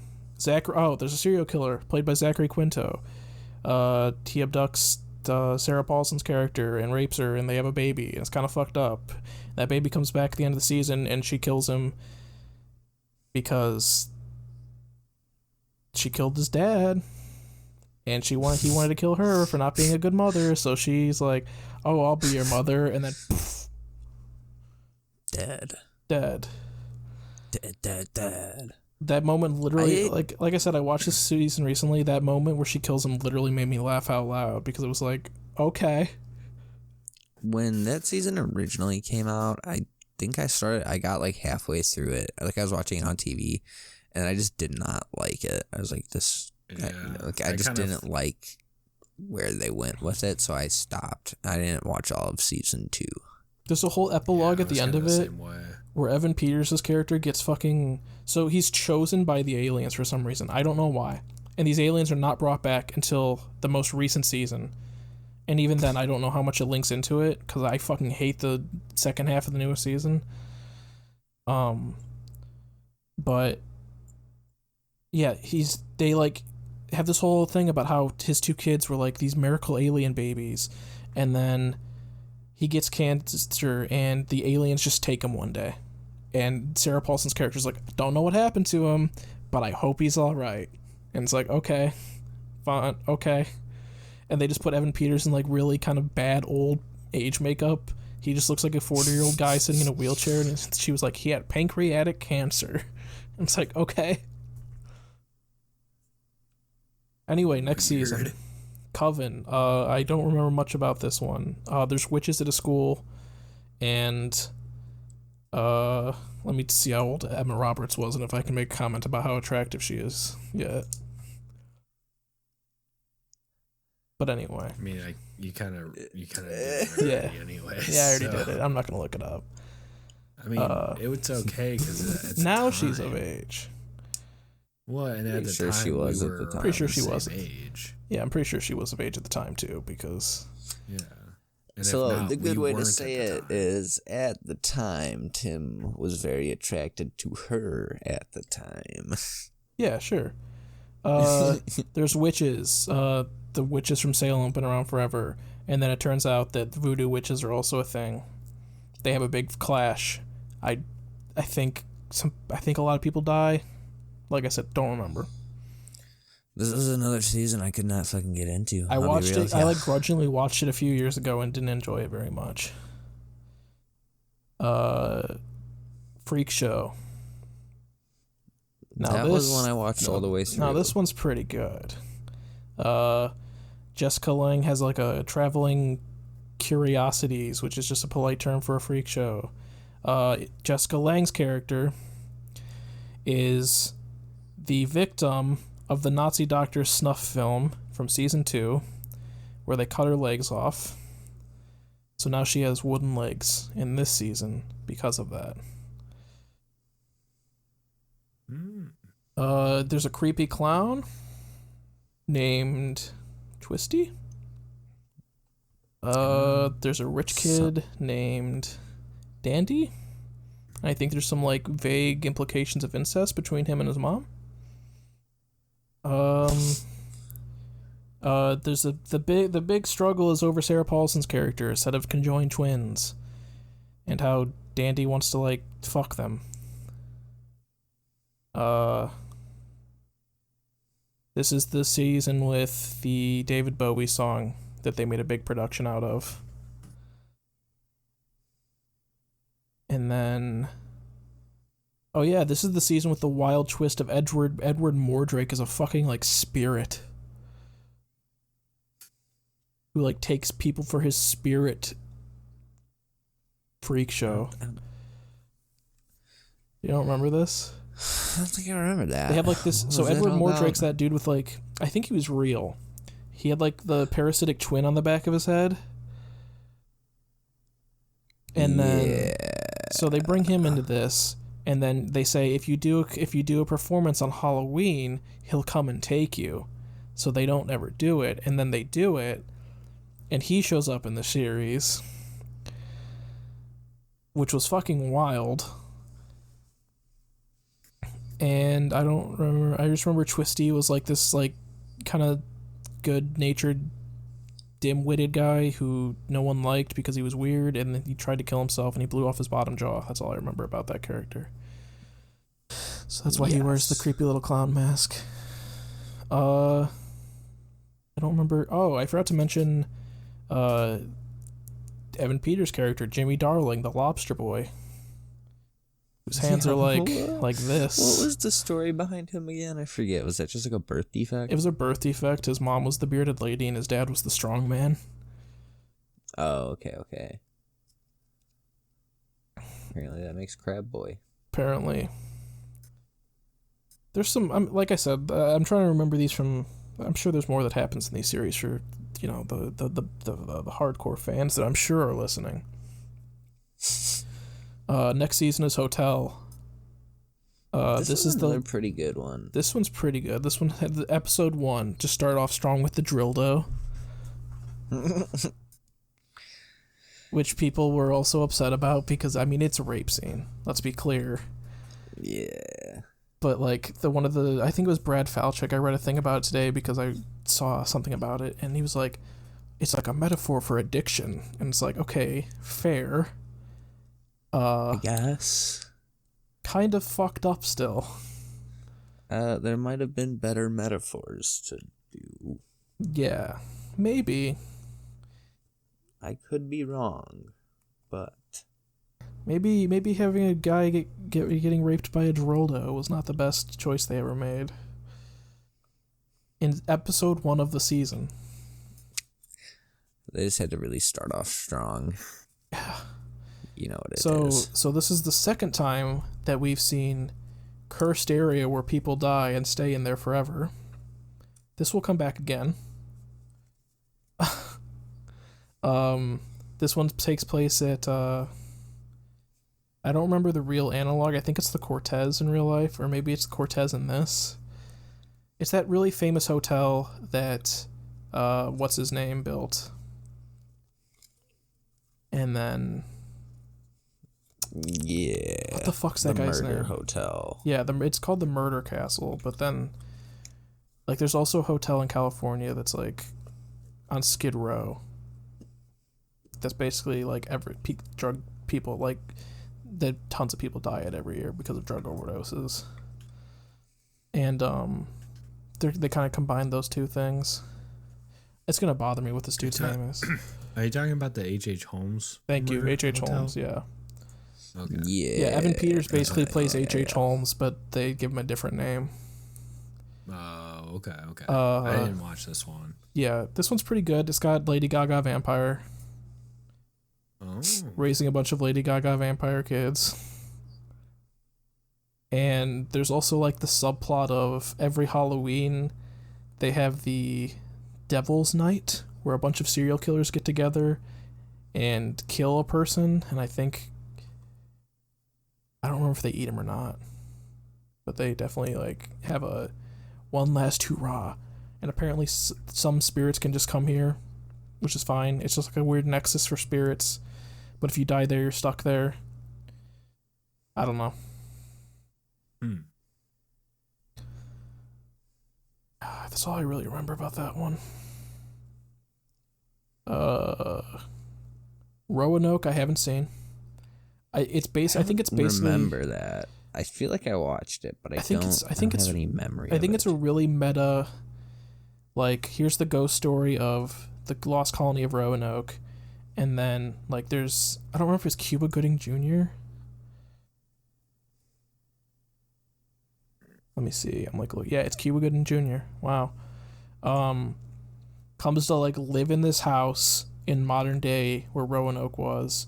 there's a serial killer played by Zachary Quinto. He abducts Sarah Paulson's character and rapes her, and they have a baby, and it's kind of fucked up. That baby comes back at the end of the season, and she kills him because she killed his dad, and he wanted to kill her for not being a good mother. So she's like, "Oh, I'll be your mother," and then poof, Dead. dead. Dead. That moment literally, like I said, I watched this season recently. That moment where she kills him literally made me laugh out loud because it was like, okay. When that season originally came out, I think I got like halfway through it. Like I was watching it on TV, and I just did not like it. I was like, I just didn't like where they went with it, so I stopped. I didn't watch all of season 2. There's a whole epilogue at the end of it where Evan Peters' character gets so he's chosen by the aliens for some reason. I don't know why. And these aliens are not brought back until the most recent season. And even then, I don't know how much it links into it, because I fucking hate the second half of the newest season. But yeah, they like have this whole thing about how his 2 kids were like these miracle alien babies, and then he gets cancer, and the aliens just take him one day. And Sarah Paulson's character's like, don't know what happened to him, but I hope he's all right. And it's like, okay, fine, okay. And they just put Evan Peters in like really kind of bad old age makeup. He just looks like a 40-year-old guy sitting in a wheelchair, and she was like, he had pancreatic cancer. And it's like, okay. Anyway, next season. Coven. I don't remember much about this one. There's witches at a school, and let me see how old Emma Roberts was, and if I can make a comment about how attractive she is yet. But anyway. I mean, you kind of did it already anyway. Yeah, I already did it. I'm not gonna look it up. I mean, it was okay because now she's of age. What? And at the sure time, she was we at the were time. Pretty sure the she same was. age. Yeah, I'm pretty sure she was of age at the time too, because. Yeah. And So if not, the good we way to weren't say at the it time. is, at the time, Tim was very attracted to her at the time. Yeah, sure. There's witches. The witches from Salem have been around forever, and then it turns out that voodoo witches are also a thing. They have a big clash. I think a lot of people die. Like I said, don't remember. This was another season I could not fucking get into. I watched it. I like grudgingly watched it a few years ago and didn't enjoy it very much. Freak Show. That was one I watched all the way through. Now this one's pretty good. Jessica Lange has like a traveling curiosities, which is just a polite term for a freak show. Jessica Lange's character is the victim of the Nazi doctor's snuff film from season 2, where they cut her legs off. So now she has wooden legs in this season because of that. There's a creepy clown named Twisty. There's a rich kid named Dandy. I think there's some like vague implications of incest between him and his mom. There's the big struggle is over Sarah Paulson's character, a set of conjoined twins, and how Dandy wants to like fuck them. This is the season with the David Bowie song that they made a big production out of. And then, oh yeah, this is the season with the wild twist of Edward Mordrake as a fucking like spirit who like takes people for his spirit freak show. You don't remember this? I don't think I remember that. They have like this. So Edward Mordrake's that dude with like, I think he was real. He had like the parasitic twin on the back of his head. And then, so they bring him into this, and then they say if you do a performance on Halloween, he'll come and take you. So they don't ever do it, and then they do it, and he shows up in the series, which was fucking wild. And I don't remember. I just remember Twisty was like this like kind of good-natured, dim-witted guy who no one liked because he was weird, and then he tried to kill himself and he blew off his bottom jaw. That's all I remember about that character. So that's why he wears the creepy little clown mask. I don't remember. Oh, I forgot to mention Evan Peters' character, Jimmy Darling, the lobster boy, whose hands are like this. What was the story behind him again? I forget. Was that just like a birth defect? It was a birth defect. His mom was the bearded lady and his dad was the strong man. Oh, okay. Apparently that makes Crab Boy. Apparently. There's some, like I said, I'm trying to remember these from, I'm sure there's more that happens in these series for, you know, the hardcore fans that I'm sure are listening. Next season is Hotel. This is another pretty good one. This one's pretty good. This one had the episode 1 to start off strong with the dildo. Which people were also upset about because, I mean, it's a rape scene. Let's be clear. Yeah. But, like, I think it was Brad Falchuk. I read a thing about it today because I saw something about it, and he was like, it's like a metaphor for addiction. And it's like, okay, fair. I guess. Kind of fucked up still. There might have been better metaphors to do. Yeah, maybe. I could be wrong, but maybe having a guy getting raped by a Geraldo was not the best choice they ever made. In episode 1 of the season. They just had to really start off strong. Yeah. You know what it is. So this is the second time that we've seen cursed area where people die and stay in there forever. This will come back again. This one takes place at I don't remember the real analog. I think it's the Cortez in real life, or maybe it's the Cortez in this. It's that really famous hotel that what's his name built. And then yeah. What the fuck's that guy's name? The Murder Hotel. Yeah, it's called the Murder Castle, but then like there's also a hotel in California that's like on Skid Row. That's basically like every drug people, like that tons of people die at every year because of drug overdoses. And they kind of combine those two things. It's gonna bother me what this dude's name is. Are you talking about the H.H. Holmes? Thank you, H.H. Hotel? Holmes. Yeah. Okay. Yeah. Evan Peters basically plays H.H. Holmes, but they give him a different name. Oh, okay. I didn't watch this one. Yeah, this one's pretty good. It's got Lady Gaga vampire. Oh. Raising a bunch of Lady Gaga vampire kids. And there's also like the subplot of every Halloween they have the Devil's Night where a bunch of serial killers get together and kill a person, and I don't remember if they eat him or not, but they definitely like have a one last hurrah. And apparently some spirits can just come here, which is fine. It's just like a weird nexus for spirits, but if you die there, you're stuck there. I don't know. That's all I really remember about that one. Roanoke I haven't seen. I think it's basically. Remember that? I feel like I watched it, but I don't have any memory. I think it's a really meta. Like, here's the ghost story of the lost colony of Roanoke, and then like there's I don't remember if it's Cuba Gooding Jr. Let me see. I'm like, yeah, it's Cuba Gooding Jr. Wow. Comes to like live in this house in modern day where Roanoke was,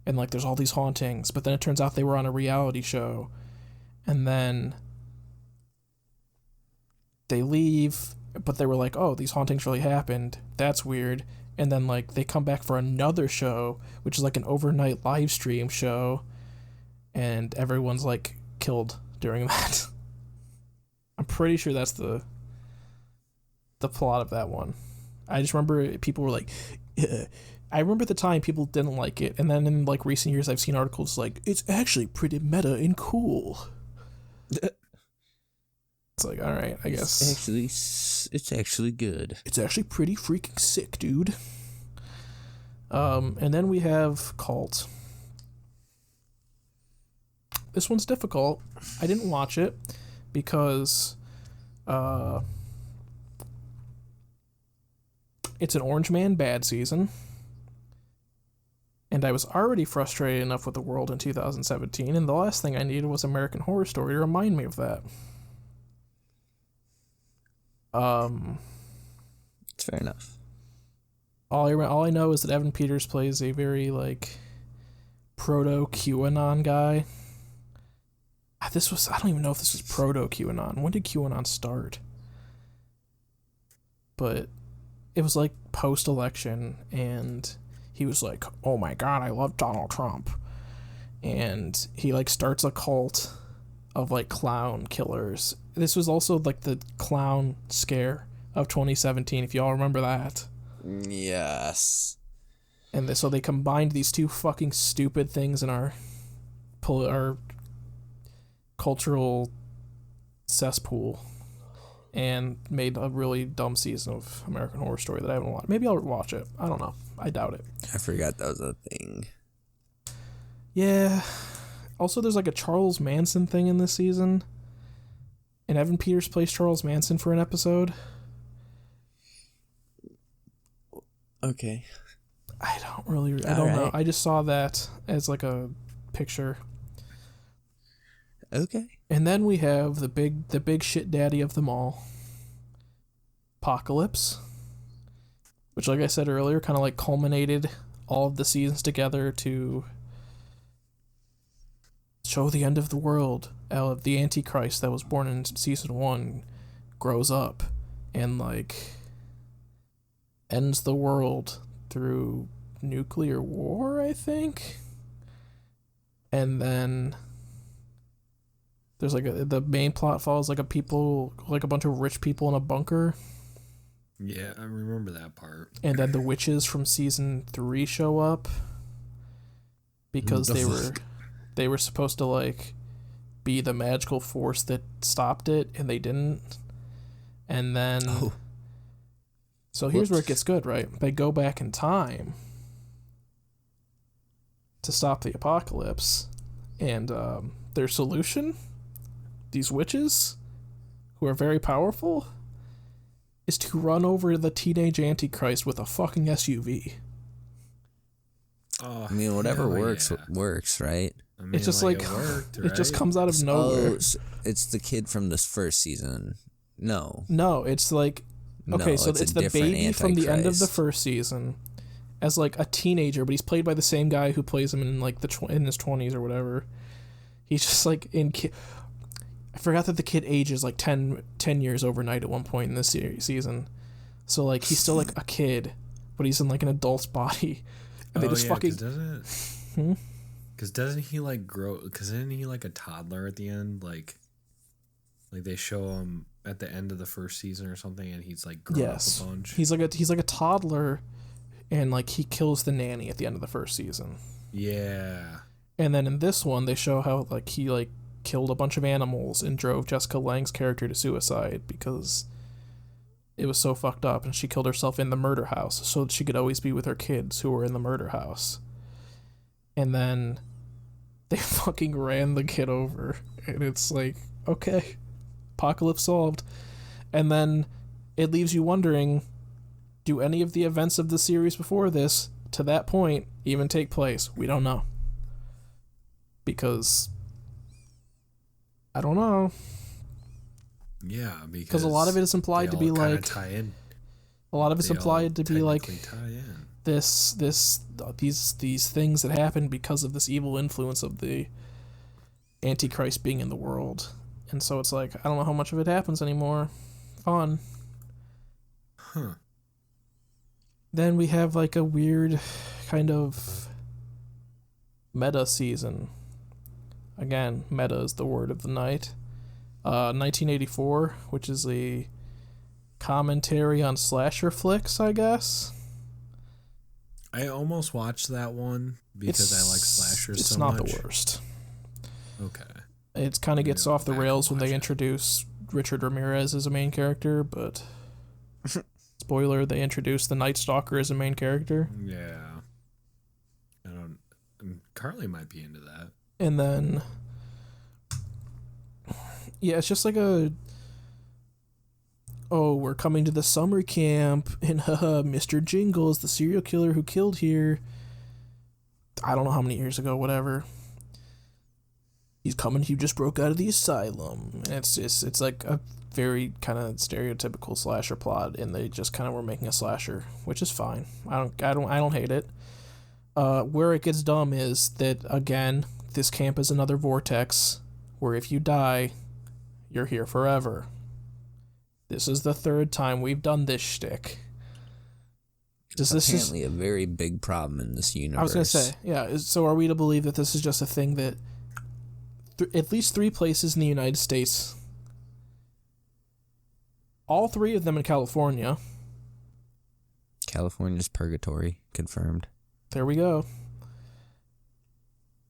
and like there's all these hauntings, but then it turns out they were on a reality show, and then they leave, but they were like, oh, these hauntings really happened. That's weird. And then like they come back for another show, which is like an overnight live stream show, and everyone's like killed during that. I'm pretty sure that's the plot of that one. I just remember people were like, I remember at the time people didn't like it, and then in like recent years I've seen articles like, it's actually pretty meta and cool. It's like, all right, I guess. It's actually good. It's actually pretty freaking sick, dude. And then we have Cult. This one's difficult. I didn't watch it because it's an Orange Man bad season, and I was already frustrated enough with the world in 2017, and the last thing I needed was American Horror Story to remind me of that. It's fair enough. All I know is that Evan Peters plays a very like proto QAnon guy. I don't even know if this was proto QAnon. When did QAnon start? But it was like post-election, and he was like, oh my god, I love Donald Trump. And he like starts a cult of like clown killers. This was also like the clown scare of 2017, if y'all remember that. Yes. And so they combined these two fucking stupid things in our cultural cesspool and made a really dumb season of American Horror Story that I haven't watched. Maybe I'll watch it. I don't know. I doubt it. I forgot that was a thing. Yeah. Also, there's like a Charles Manson thing in this season. And Evan Peters plays Charles Manson for an episode. Okay. I don't know. I just saw that as like a picture. Okay. And then we have the big shit daddy of them all, Apocalypse, which, like I said earlier, kind of like culminated all of the seasons together to show the end of the world. The Antichrist that was born in season 1 grows up and like ends the world through nuclear war, I think. And then there's like the main plot follows like a bunch of rich people in a bunker. Yeah, I remember that part. And then the witches from season 3 show up because they were supposed to like be the magical force that stopped it, and they didn't. And then so here's where it gets good, right? They go back in time to stop the apocalypse, and their solution, these witches, who are very powerful, is to run over the teenage Antichrist with a fucking SUV. I mean, whatever works, right? I mean, it's just like, it worked, right? It just comes out of nowhere. It's the kid from this first season. No, it's like, okay, so it's the baby from the end of the first season as like a teenager, but he's played by the same guy who plays him in like in his 20s or whatever. He's just like I forgot that the kid ages like 10 years overnight at one point in this season. So like he's still like a kid, but he's in like an adult's body. And they just fucking Because doesn't he like grow? Because isn't he like a toddler at the end? Like they show him at the end of the first season or something, and he's like grown up a bunch. He's like a toddler, and like he kills the nanny at the end of the first season. Yeah. And then in this one, they show how like he like killed a bunch of animals and drove Jessica Lange's character to suicide because it was so fucked up, and she killed herself in the murder house so that she could always be with her kids who were in the murder house. And then they fucking ran the kid over, and it's like, okay, apocalypse solved. And then it leaves you wondering, do any of the events of the series before this, to that point, even take place? We don't know. Because I don't know. Yeah, because a lot of it is implied to be like tie in. A lot of it's implied to be like tie in. these things that happen because of this evil influence of the Antichrist being in the world. And so it's like, I don't know how much of it happens anymore. Fun. Huh. Then we have like a weird kind of meta season. Again, meta is the word of the night. 1984, which is a commentary on slasher flicks, I guess. I almost watched that one because I like slashers so much. It's not the worst. Okay. It kind of gets off the rails when they introduce Richard Ramirez as a main character, but spoiler, they introduce the Night Stalker as a main character. Yeah. Carly might be into that. And then it's just like we're coming to the summer camp, and Mr. Jingles, the serial killer who killed here, I don't know how many years ago, whatever. He's coming, he just broke out of the asylum. And it's like a very kind of stereotypical slasher plot, and they just kind of were making a slasher, which is fine. I don't hate it. Where it gets dumb is that, again, this camp is another vortex where if you die, you're here forever. This is the third time we've done this shtick. Apparently a very big problem in this universe. I was going to say, yeah, so are we to believe that this is just a thing that at least 3 places in the United States, all 3 of them in California. California's purgatory, confirmed. There we go.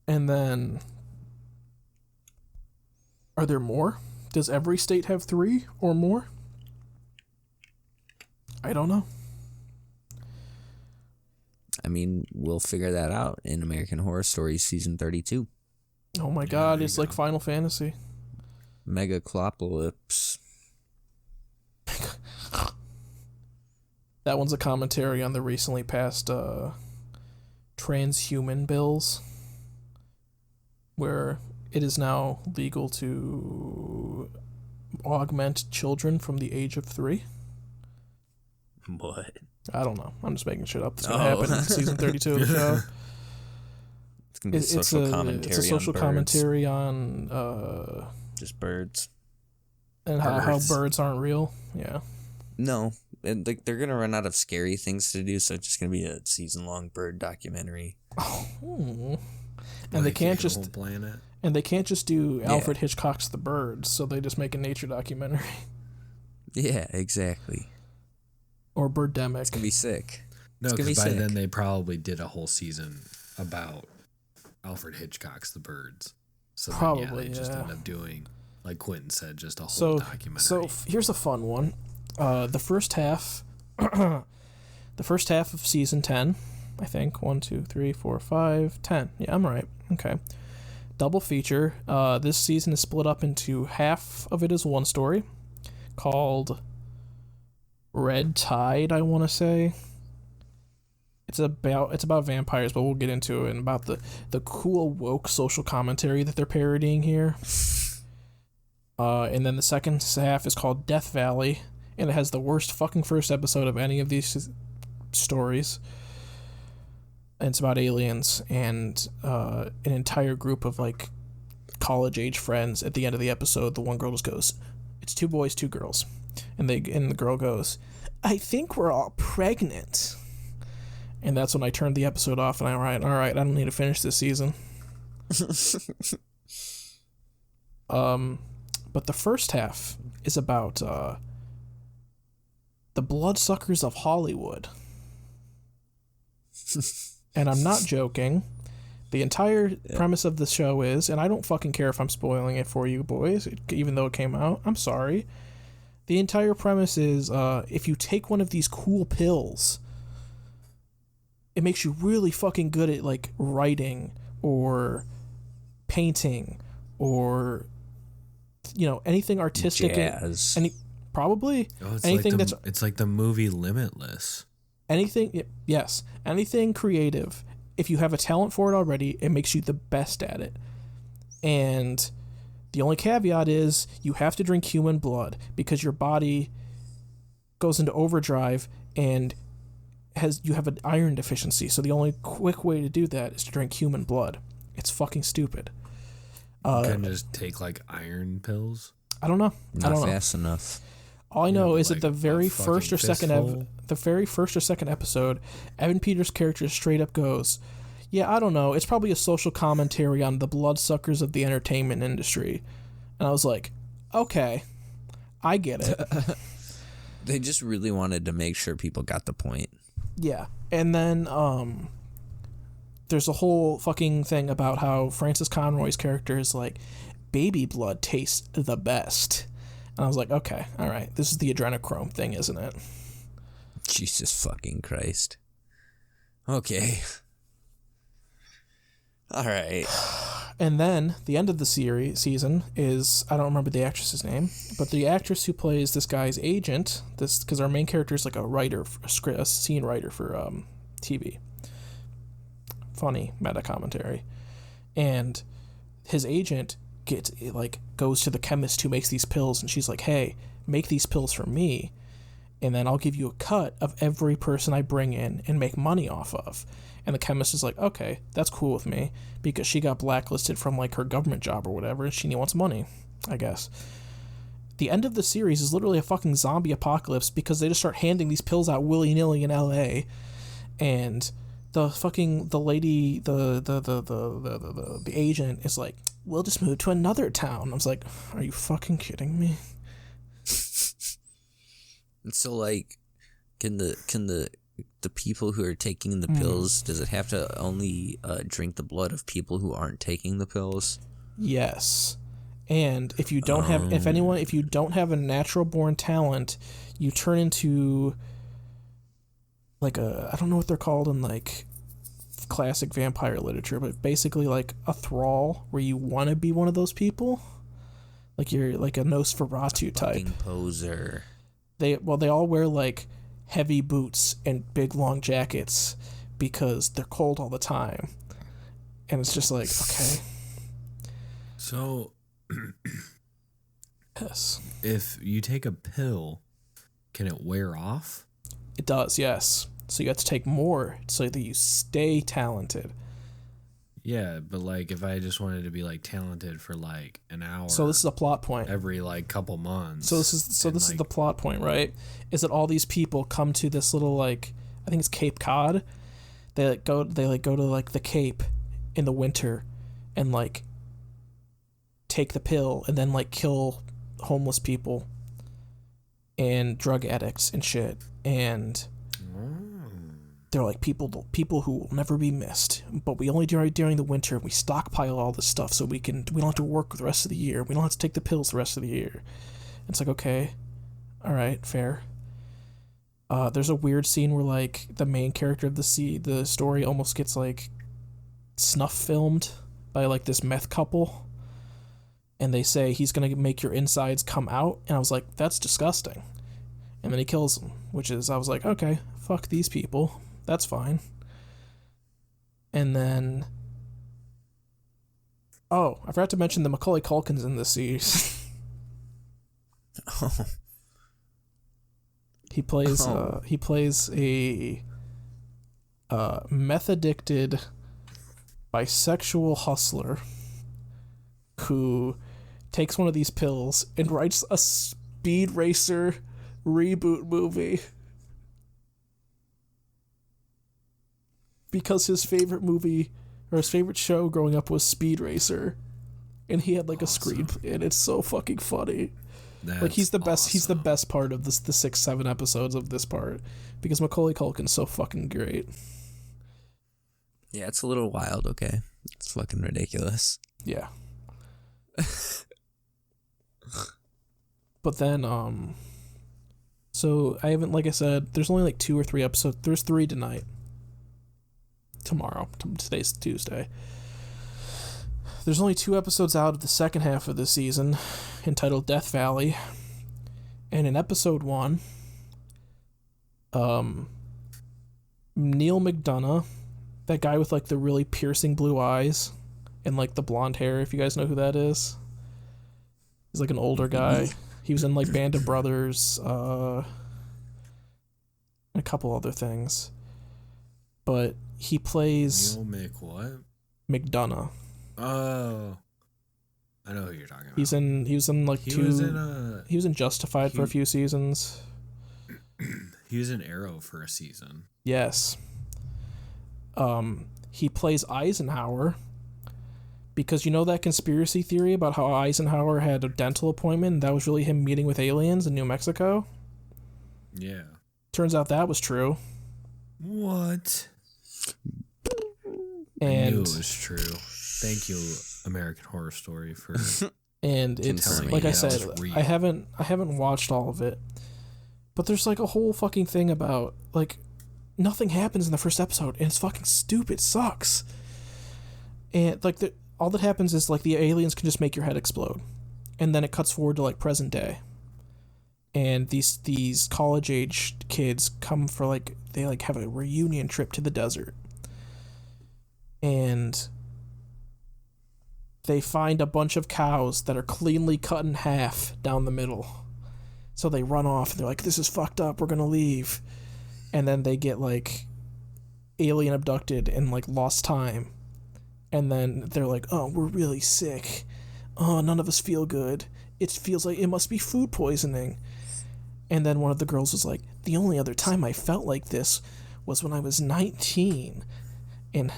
And then, are there more? Does every state have 3 or more? I don't know. I mean, we'll figure that out in American Horror Story season 32. Oh my god, it's like Final Fantasy. Megaclopolis. That one's a commentary on the recently passed transhuman bills, where it is now legal to augment children from the age of 3. What? I don't know. I'm just making shit up. That's going to happen in season 32 of the show. It's going to be a social commentary. It's a social commentary on just birds. And how birds aren't real. Yeah. No. And they're going to run out of scary things to do, so it's just going to be a season-long bird documentary. Oh. And they can't just planet. And they can't just do Alfred Hitchcock's The Birds, so they just make a nature documentary. Yeah, exactly. Or Birdemic. It's going to be sick. No, because by then they probably did a whole season about Alfred Hitchcock's The Birds. So probably, they just end up doing, like Quentin said, just a whole documentary. So here's a fun one. The first half of season 10, I think. 1, 2, 3, 4, 5, 10. Yeah, I'm right. Okay. Double feature. This season is split up into half of it is one story called Red Tide, I want to say. It's about vampires, but we'll get into it, and about the cool woke social commentary that they're parodying here. And then the second half is called Death Valley, and it has the worst fucking first episode of any of these stories. And it's about aliens and an entire group of like college age friends. At the end of the episode, the one girl just goes, "It's 2 boys, 2 girls," and the girl goes, "I think we're all pregnant." And that's when I turned the episode off, and all right, I don't need to finish this season. But the first half is about the bloodsuckers of Hollywood. And I'm not joking. The entire premise of the show is, and I don't fucking care if I'm spoiling it for you boys, even though it came out. I'm sorry. The entire premise is, if you take one of these cool pills, it makes you really fucking good at, like, writing or painting or, you know, anything artistic. Jazz. Probably. Oh, anything it's like the movie Limitless. Anything creative. If you have a talent for it already, it makes you the best at it. And the only caveat is you have to drink human blood because your body goes into overdrive and you have an iron deficiency. So the only quick way to do that is to drink human blood. It's fucking stupid. You can just take like iron pills. I don't know. Not fast enough. All I know is like that the very first or second episode, Evan Peters' character straight up goes, "Yeah, I don't know. It's probably a social commentary on the bloodsuckers of the entertainment industry." And I was like, okay, I get it. They just really wanted to make sure people got the point. Yeah. And then there's a whole fucking thing about how Francis Conroy's character is like, baby blood tastes the best. And I was like, okay, all right, this is the adrenochrome thing, isn't it? Jesus fucking Christ. Okay. All right. And then the end of the season is, I don't remember the actress's name, but the actress who plays this guy's agent, because our main character is like a writer, a scene writer for TV. Funny meta commentary. And his agent goes to the chemist who makes these pills, and she's like, "Hey, make these pills for me." and then I'll give you a cut of every person I bring in and make money off of. And the chemist is like, okay, that's cool with me, because she got blacklisted from like her government job or whatever, and she wants money, I guess. The end of the series is literally a fucking zombie apocalypse because they just start handing these pills out willy-nilly in LA, and the lady, the agent is like, we'll just move to another town. I was like, are you fucking kidding me? So like, can the people who are taking the pills, does it have to only drink the blood of people who aren't taking the pills? Yes. And if you don't have, if you don't have a natural born talent, you turn into like I don't know what they're called in like classic vampire literature, but basically like a thrall, where you want to be one of those people. Like you're like a Nosferatu type. Fucking poser. They all wear like heavy boots and big long jackets because they're cold all the time. And it's just like, okay. So Yes. if you take a pill, can it wear off? It does, yes. So you have to take more so that you stay talented. Yeah, but like if I just wanted to be like talented for like an hour. So this is a plot point. Every like couple months. So this is the plot point, right? Is that all these people come to this little like, I think it's Cape Cod. They go to like the Cape in the winter and like take the pill and then like kill homeless people and drug addicts and shit. And they're like people who will never be missed, but we only do it during the winter. We stockpile all this stuff so we don't have to work the rest of the year. We don't have to take the pills the rest of the year. It's like, okay, all right, fair. There's a weird scene where like the main character of the story almost gets like snuff filmed by like this meth couple, and they say he's gonna make your insides come out, and I was like, that's disgusting. And then he kills them, I was like, okay, fuck these people. That's fine. And then, oh, I forgot to mention that Macaulay Culkin's in this series. Oh. He plays a meth addicted bisexual hustler who takes one of these pills and writes a Speed Racer reboot movie. Because his favorite movie or his favorite show growing up was Speed Racer, and he had like a screen, and it's so fucking funny. That's like he's the best. awesome. He's the best part of the 6-7 episodes of this part, because Macaulay Culkin's so fucking great. Yeah, it's a little wild. Okay, it's fucking ridiculous. Yeah. But then so I haven't, like I said, there's only like 2 or 3 episodes. There's 3 tonight. Tomorrow. Today's Tuesday. There's only 2 episodes out of the second half of the season, entitled Death Valley. And in episode 1, Neil McDonough, that guy with like the really piercing blue eyes and like the blonde hair, if you guys know who that is. He's like an older guy. He was in like Band of Brothers, and a couple other things. But he plays Neil what? McDonough. Oh, I know who you're talking about. He was in Justified for a few seasons. He was in Arrow for a season. Yes. He plays Eisenhower, because you know that conspiracy theory about how Eisenhower had a dental appointment and that was really him meeting with aliens in New Mexico? Yeah. Turns out that was true. What? And I knew it was true. Thank you, American Horror Story, for and it's telling like me I that said, was real. I haven't watched all of it, but there's like a whole fucking thing about like nothing happens in the first episode, and it's fucking stupid, sucks. And like all that happens is like the aliens can just make your head explode, and then it cuts forward to like present day, and these college age kids come for like they like have a reunion trip to the desert, and they find a bunch of cows that are cleanly cut in half down the middle, So they run off and they're like, this is fucked up, we're gonna leave. And then they get like alien abducted and like lost time. And then they're like, oh, we're really sick. Oh, none of us feel good. It feels like it must be food poisoning. And then one of the girls was like, the only other time I felt like this was when I was 19 and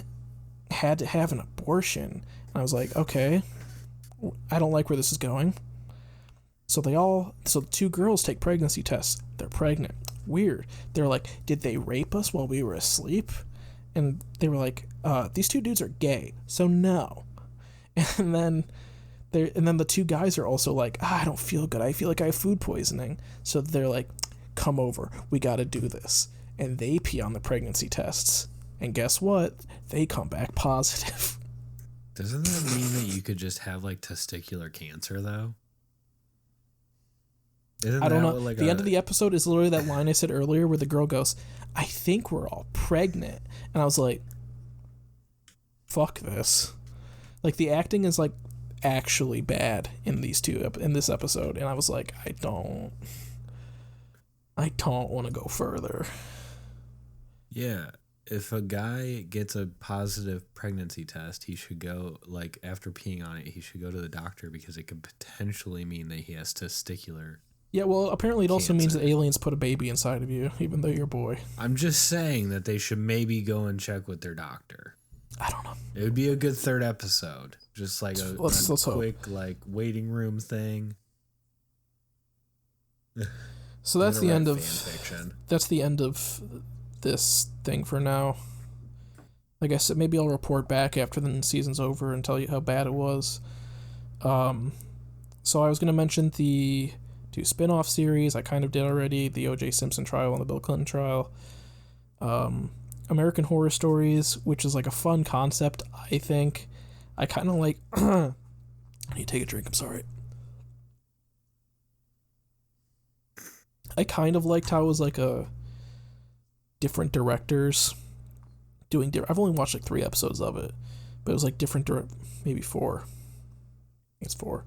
had to have an abortion. And I was like, okay, I don't like where this is going. So the two girls take pregnancy tests. They're pregnant. Weird. They're like, did they rape us while we were asleep? And they were like, these two dudes are gay, so no. And then the two guys are also like, I don't feel good. I feel like I have food poisoning. So they're like, come over. We got to do this. And they pee on the pregnancy tests. And guess what? They come back positive. Doesn't that mean that you could just have like testicular cancer though? I don't know. Like the end of the episode is literally that line I said earlier where the girl goes, I think we're all pregnant. And I was like, fuck this. Like the acting is like actually bad in this episode. And I was like, I don't want to go further. Yeah. If a guy gets a positive pregnancy test, he should go, like, after peeing on it, he should go to the doctor because it could potentially mean that he has testicular. Yeah, well, apparently it also cancer. means that aliens put a baby inside of you, even though you're a boy. I'm just saying that they should maybe go and check with their doctor. I don't know. It would be a good third episode. Just like a quick, like, waiting room thing. So that's the end of this thing for now. Like I said, maybe I'll report back after the season's over and tell you how bad it was. So I was going to mention the two spin-off series. I kind of did already. The O.J. Simpson trial and the Bill Clinton trial. American Horror Stories, which is like a fun concept, I think. I kind of like... I need to take a drink, I'm sorry. I kind of liked how it was like a different directors doing I've only watched like 3 episodes of it, but it was like different maybe 4. I think it's 4.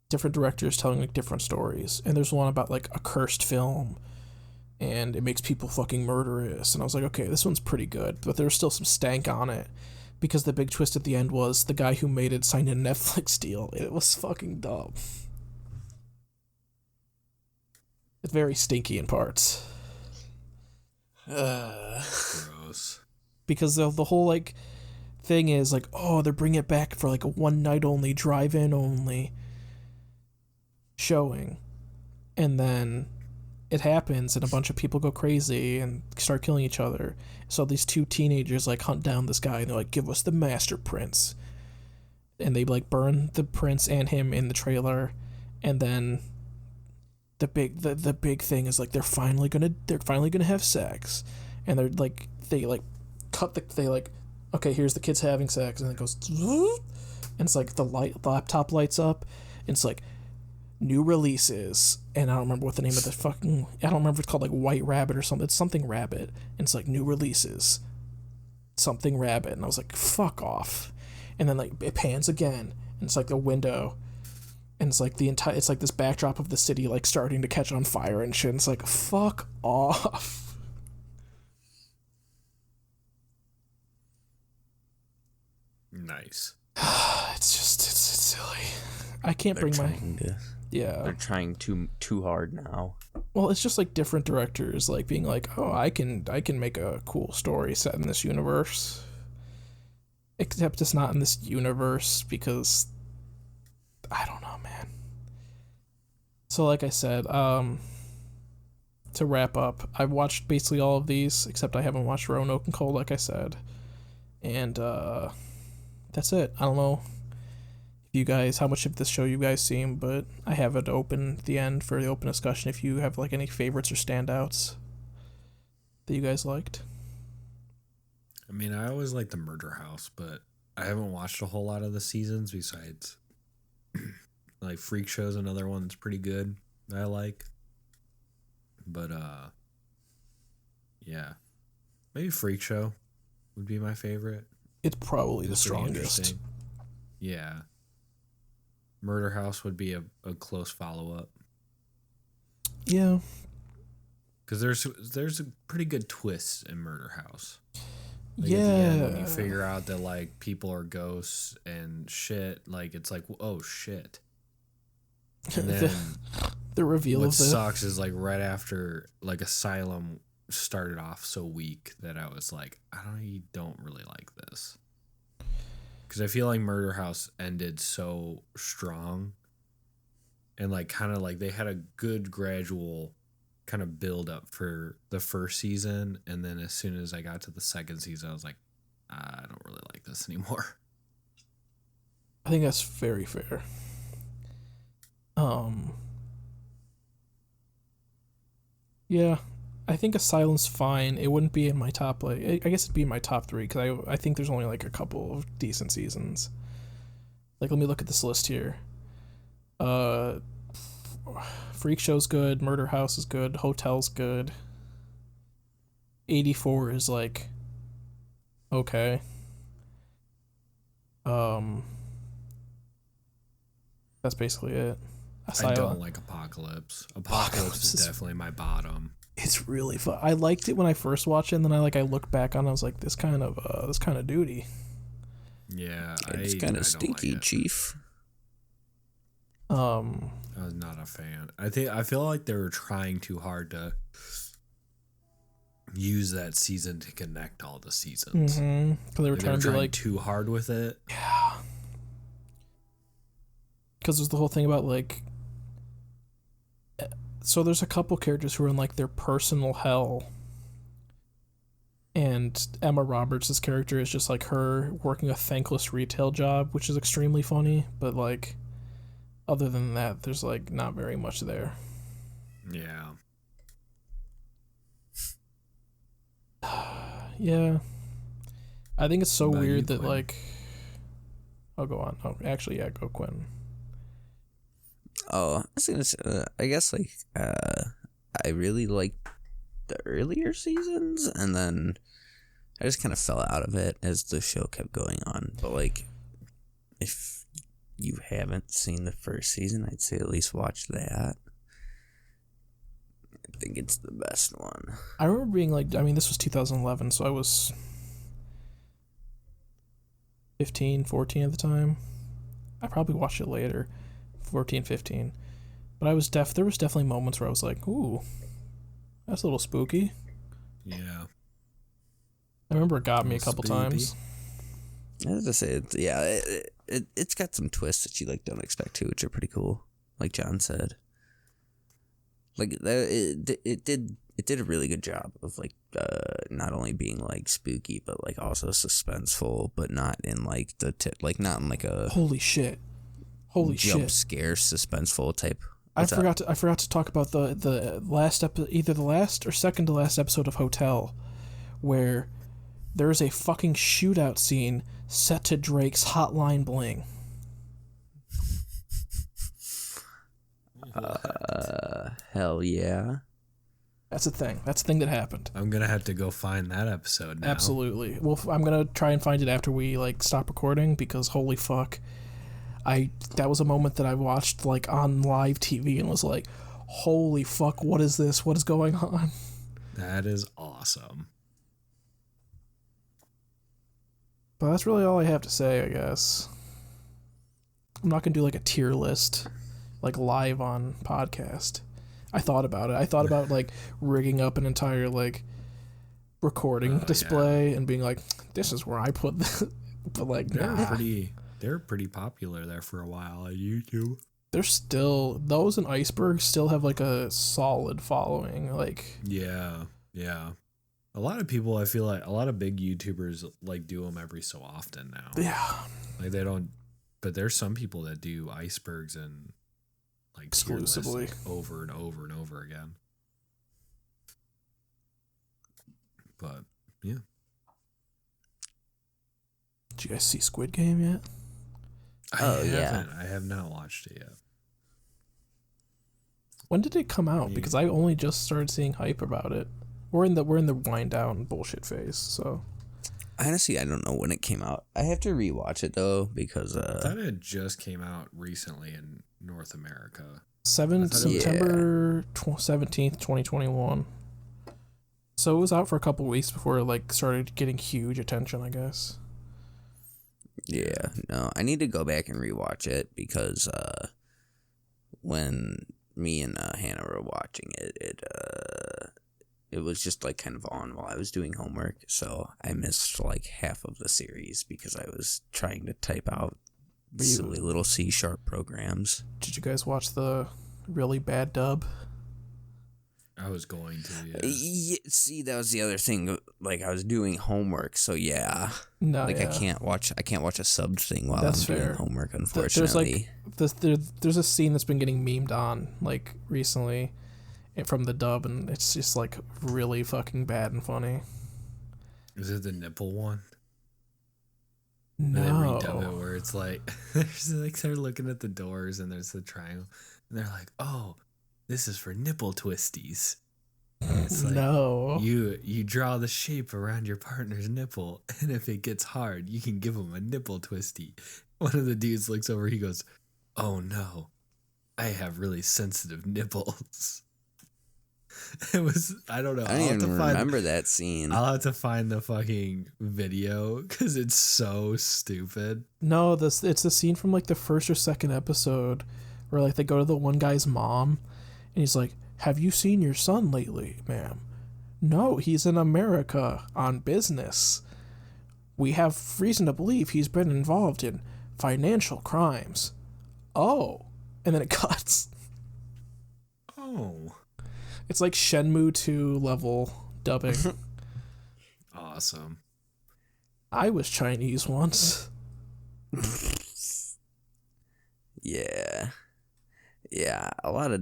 Different directors telling like different stories. And there's one about like a cursed film and it makes people fucking murderous. And I was like, okay, this one's pretty good, but there's still some stank on it because the big twist at the end was the guy who made it signed a Netflix deal. It was fucking dumb. It's very stinky in parts. Gross. Because the whole like thing is like, oh, they're bringing it back for like a one night only, drive-in only showing, and then it happens and a bunch of people go crazy and start killing each other. So these 2 teenagers like hunt down this guy and they're like, give us the master prince, and they like burn the prince and him in the trailer. And then the big thing is like they're finally gonna have sex, and they're like they okay, here's the kids having sex, and it goes and it's like the laptop lights up and it's like new releases, and I don't remember what the name of I don't remember if it's called like White Rabbit or something. It's something rabbit, and it's like new releases something rabbit, and I was like, fuck off. And then like it pans again and it's like the window, and it's like it's like this backdrop of the city like starting to catch on fire and shit. And it's like, fuck off. Nice. It's silly. I can't bring my... Yeah. They're trying too hard now. Well, it's just like different directors like being like, oh, I can make a cool story set in this universe. Except it's not in this universe because I don't know, man. So like I said, to wrap up, I've watched basically all of these, except I haven't watched Roanoke and Cole, like I said. And that's it. I don't know if you guys, how much of this show you guys seen, but I have it open at the end for the open discussion if you have like any favorites or standouts that you guys liked. I mean, I always like the Murder House, but I haven't watched a whole lot of the seasons besides like Freak Show's another one that's pretty good that I like. But yeah. Maybe Freak Show would be my favorite. It's probably the strongest. Yeah. Murder House would be a close follow-up. Yeah. Because there's a pretty good twist in Murder House. Like yeah. At the end, when you figure out that like people are ghosts and shit, like it's like, oh shit. And then the reveal what of the sucks is like right after like Asylum started off so weak that I was like, I don't really like this. Because I feel like Murder House ended so strong, and like kind of like they had a good gradual kind of build up for the first season, and then as soon as I got to the second season, I was like, I don't really like this anymore. I think that's very fair. Yeah, I think Asylum's fine. It wouldn't be in my top, like, I guess it'd be in my top 3 because I think there's only like a couple of decent seasons. Like, let me look at this list here. Freak Show's good, Murder House is good, Hotel's good. 84 is like okay. That's basically it. I don't like Apocalypse. Apocalypse is definitely my bottom. It's really fun. I liked it when I first watched it, and then I looked back on it, I was like, this kind of duty. Yeah, It's kind of stinky, like Chief. I was not a fan. I feel like they were trying too hard to use that season to connect all the seasons. Mm-hmm. They were trying to be like too hard with it. Yeah. Because there's the whole thing about like. So there's a couple characters who are in like their personal hell. And Emma Roberts' character is just like her working a thankless retail job, which is extremely funny, but like other than that, there's like not very much there. Yeah. Yeah. I think it's so What about weird you, that Quinn? like I'll go on. Oh, actually, yeah, go Quinn. Oh, I was gonna say, I guess like I really liked the earlier seasons, and then I just kind of fell out of it as the show kept going on. But like, if you haven't seen the first season, I'd say at least watch that. I think it's the best one. I remember being like, I mean, this was 2011, so I was 15, 14 at the time. I probably watched it later, 14, 15. But there was definitely moments where I was like, ooh, that's a little spooky. Yeah. I remember it got me a Little couple spooky. times. I have to say, it's got some twists that you like don't expect to, which are pretty cool. Like John said, like it did a really good job of like not only being like spooky, but like also suspenseful, but not in like not in like a Holy shit. jump scare suspenseful type. I forgot to talk about the last either the last or second to last episode of Hotel, where there is a fucking shootout scene set to Drake's Hotline Bling. Hell yeah. That's a thing. That's a thing that happened. I'm gonna have to go find that episode now. Absolutely. Well, I'm gonna try and find it after we like stop recording, because holy fuck, that was a moment that I watched like on live TV and was like, holy fuck, what is this? What is going on? That is awesome. But that's really all I have to say, I guess. I'm not gonna do like a tier list, like live on podcast. I thought about it. I thought about like rigging up an entire like recording display and being like, this is where I put the but like They're pretty popular there for a while on YouTube. They're still, those and Iceberg still have like a solid following. Like Yeah. A lot of people, I feel like a lot of big YouTubers like do them every so often now. yeah, Like they don't, but there's some people that do icebergs and like tier lists, exclusively like, over and over and over again. But yeah, did you guys see Squid Game yet? I have not watched it yet. When did it come out? Yeah. Because I only just started seeing hype about it. We're in the wind down bullshit phase, so Honestly, I don't know when it came out. I have to rewatch it though because I thought it just came out recently in North America. September 17th, 2021. So it was out for a couple weeks before it like started getting huge attention, I guess. Yeah, no, I need to go back and rewatch it because when me and Hannah were watching it, it was just like kind of on while I was doing homework, so I missed like half of the series because I was trying to type out silly little C# programs. Did you guys watch the really bad dub? I was going to, Yeah, see, that was the other thing. Like, I was doing homework, so yeah. No, like yeah. I can't watch a subbed thing while That's I'm doing fair. homework. Unfortunately, there's a scene that's been getting memed on like recently, from the dub, and it's just like really fucking bad and funny. Is it the nipple one? No. They redub it where it's like, there's like they're looking at the doors and there's the triangle, and they're like, "Oh, this is for nipple twisties." And it's like, no. You draw the shape around your partner's nipple, and if it gets hard, you can give them a nipple twisty. One of the dudes looks over, he goes, "Oh no, I have really sensitive nipples." It was, I don't know. I don't even remember that scene. I'll have to find the fucking video because it's so stupid. No, it's the scene from like the first or second episode where like they go to the one guy's mom and he's like, "Have you seen your son lately, ma'am?" "No, he's in America on business. We have reason to believe he's been involved in financial crimes." "Oh." And then it cuts. Oh. It's like Shenmue 2 level dubbing. Awesome. I was Chinese once. Yeah, a lot of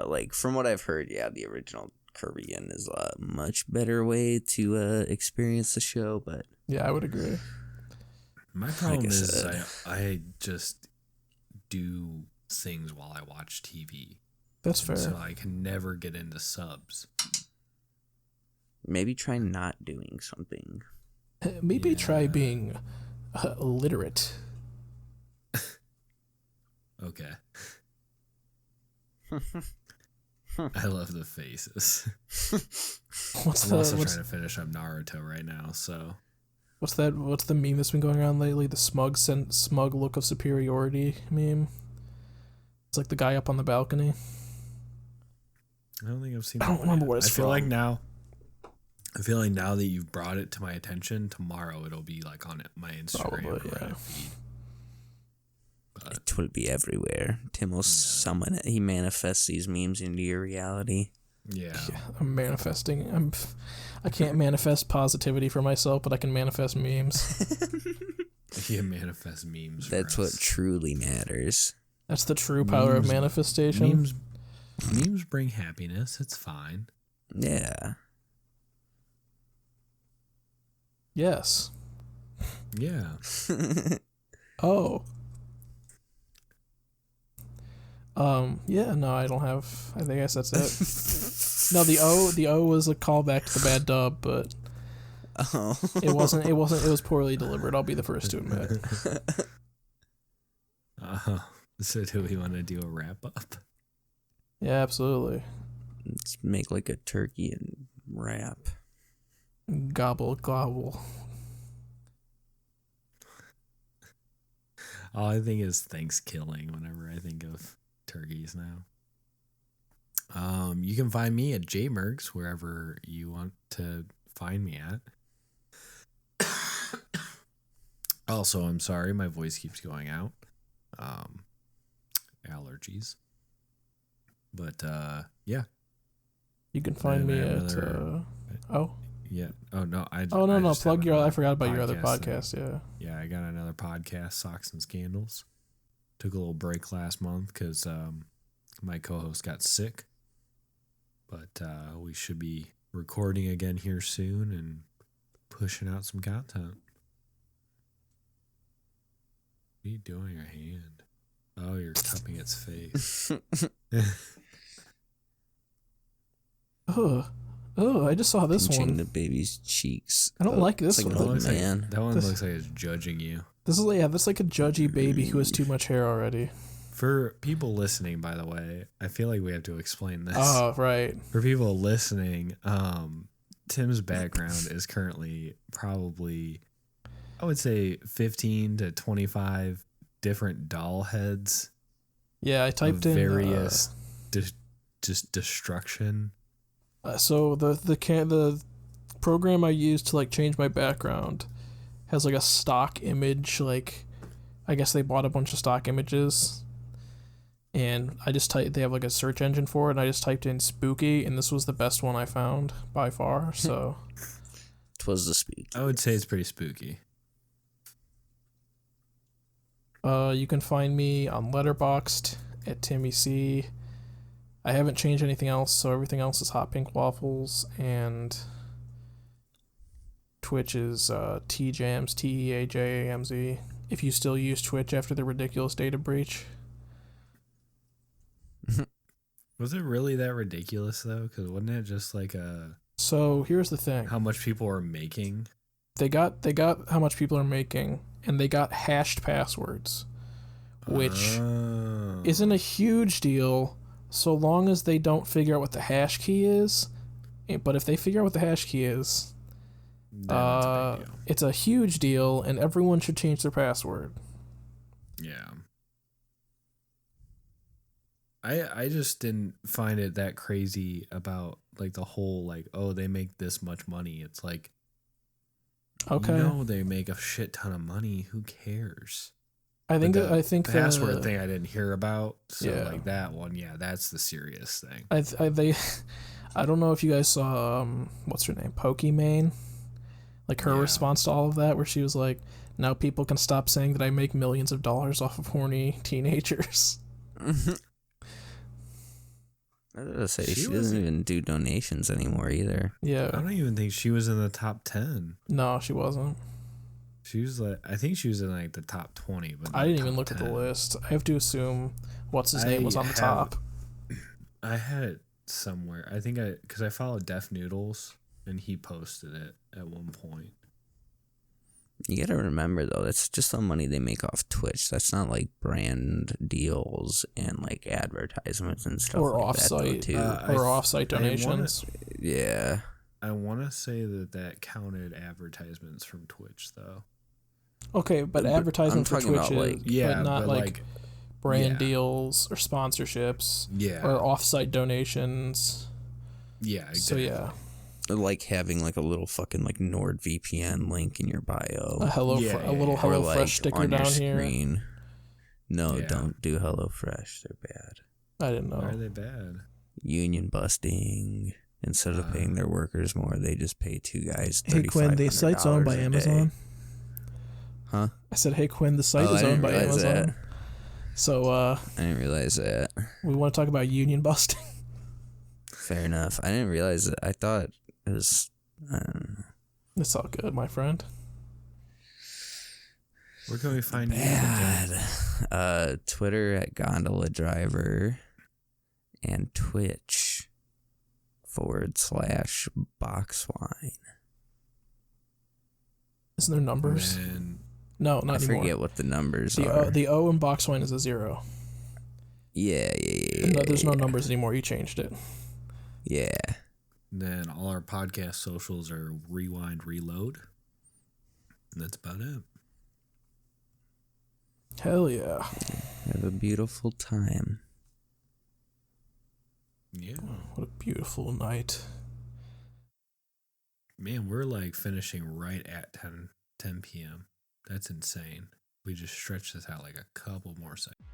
like from what I've heard, the original Korean is a much better way to experience the show. But Yeah, I would agree. My problem Like I is said. I just do things while I watch TV. That's fair. So I can never get into subs. maybe try not doing something. Maybe Yeah. try being literate. Okay. I love the faces. What's I'm also the trying to finish up Naruto right now, so what's the meme that's been going around lately? The smug look of superiority meme. It's like the guy up on the balcony. I don't think I've seen I that don't one remember yet. what it's I feel like from. now that you've brought it to my attention, tomorrow it'll be like on my Instagram Probably, or yeah. Reddit feed. But It will be everywhere. Tim will summon it. He manifests these memes into your reality. yeah. Yeah, I'm manifesting. I can't manifest positivity for myself, but I can manifest memes. You manifest memes. That's for what us. truly matters. That's the true power of Memes- manifestation. Memes bring happiness. It's fine. Yeah. Yes. Yeah. Oh. Yeah, no, I don't have. I guess that's it. No, the O was a callback to the bad dub, but Oh. it wasn't. It was poorly delivered. I'll be the first to admit. So do we want to do a wrap up? Yeah, absolutely. Let's make like a turkey and wrap. Gobble gobble. All I think is Thanksgiving whenever I think of turkeys now. You can find me at JMergs wherever you want to find me at. Also, I'm sorry, my voice keeps going out. Allergies. But yeah. You can find me I have at. another- Oh. Yeah. Oh no. I No. just Plug have your. I another forgot about your other that- podcast. Yeah. Yeah, I got another podcast, Socks and Scandals. Took a little break last month because my co-host got sick. But we should be recording again here soon and pushing out some content. What are you doing your hand? Oh, you're cupping its face. Oh, I just saw this Pinching one. the baby's cheeks. I don't like this it's like one. an old That man. that one This- looks like it's judging you. This is that's like a judgy baby who has too much hair already. For people listening, by the way, I feel like we have to explain this. Oh, right. For people listening, Tim's background is currently probably, I would say, 15 to 25 different doll heads. Yeah, I typed in various just destruction. So the program I used to like change my background has like a stock image. Like, I guess they bought a bunch of stock images. And I just typed, they have like a search engine for it, and I just typed in spooky, and this was the best one I found by far, so. Twas the spooky. I would say it's pretty spooky. You can find me on Letterboxd at Timmy C. I haven't changed anything else, so everything else is Hot Pink Waffles, and Twitch is TJams, TEAJAMZ, if you still use Twitch after the ridiculous data breach. Was it really that ridiculous though? Because wasn't it just like a? So here's the thing: how much people are making? They got how much people are making, and they got hashed passwords, which isn't a huge deal, so long as they don't figure out what the hash key is. But if they figure out what the hash key is, then it's a big deal. It's a huge deal, and everyone should change their password. Yeah. I just didn't find it that crazy about like the whole like, oh, they make this much money. It's like, okay, you know, they make a shit ton of money. Who cares? I think the I think password thing I didn't hear about. So yeah. like that one, yeah, that's the serious thing. I don't know if you guys saw what's her name, Pokimane, like her response to all of that, where she was like, now people can stop saying that I make millions of dollars off of horny teenagers. I was gonna say she doesn't even do donations anymore either. Yeah, I don't even think she was in the top 10. No, she wasn't. She was like, I think she was in like the top 20, but I didn't even look at the list. I have to assume what's his name was on the top. I had it somewhere. I think because I followed Def Noodles and he posted it at one point. You gotta remember though, that's just the money they make off Twitch. That's not like brand deals and like advertisements and stuff or like offsite, that too. Or offsite donations. Yeah. I want to say that counted advertisements from Twitch though. Okay, but advertisement for Twitch is, but not like brand deals or sponsorships. Yeah. Or offsite donations. Yeah. Exactly. So yeah. Like having like a little fucking like NordVPN link in your bio. A little HelloFresh like sticker on down your here. Screen. No, don't do HelloFresh. They're bad. I didn't know. Why are they bad? Union busting. Instead of paying their workers more, they just pay two guys $3,500. Hey Quinn, the site's owned by Amazon. Huh? I said, hey Quinn, the site is owned by Amazon. That. So I didn't realize that. We want to talk about union busting. Fair enough. I didn't realize it. I thought it was. I don't know. It's all good, my friend. Where can we find you? Twitter at Gondola Driver and Twitch /Boxwine. Isn't there numbers? No, not anymore. I forget what the numbers are. The O in Boxwine is a 0. Yeah. No, there's no numbers anymore. You changed it. Yeah. Then all our podcast socials are Rewind Reload. And that's about it. Hell yeah. Have a beautiful time. Yeah. What a beautiful night. Man, we're like finishing right at 10 p.m. That's insane. We just stretched this out like a couple more seconds.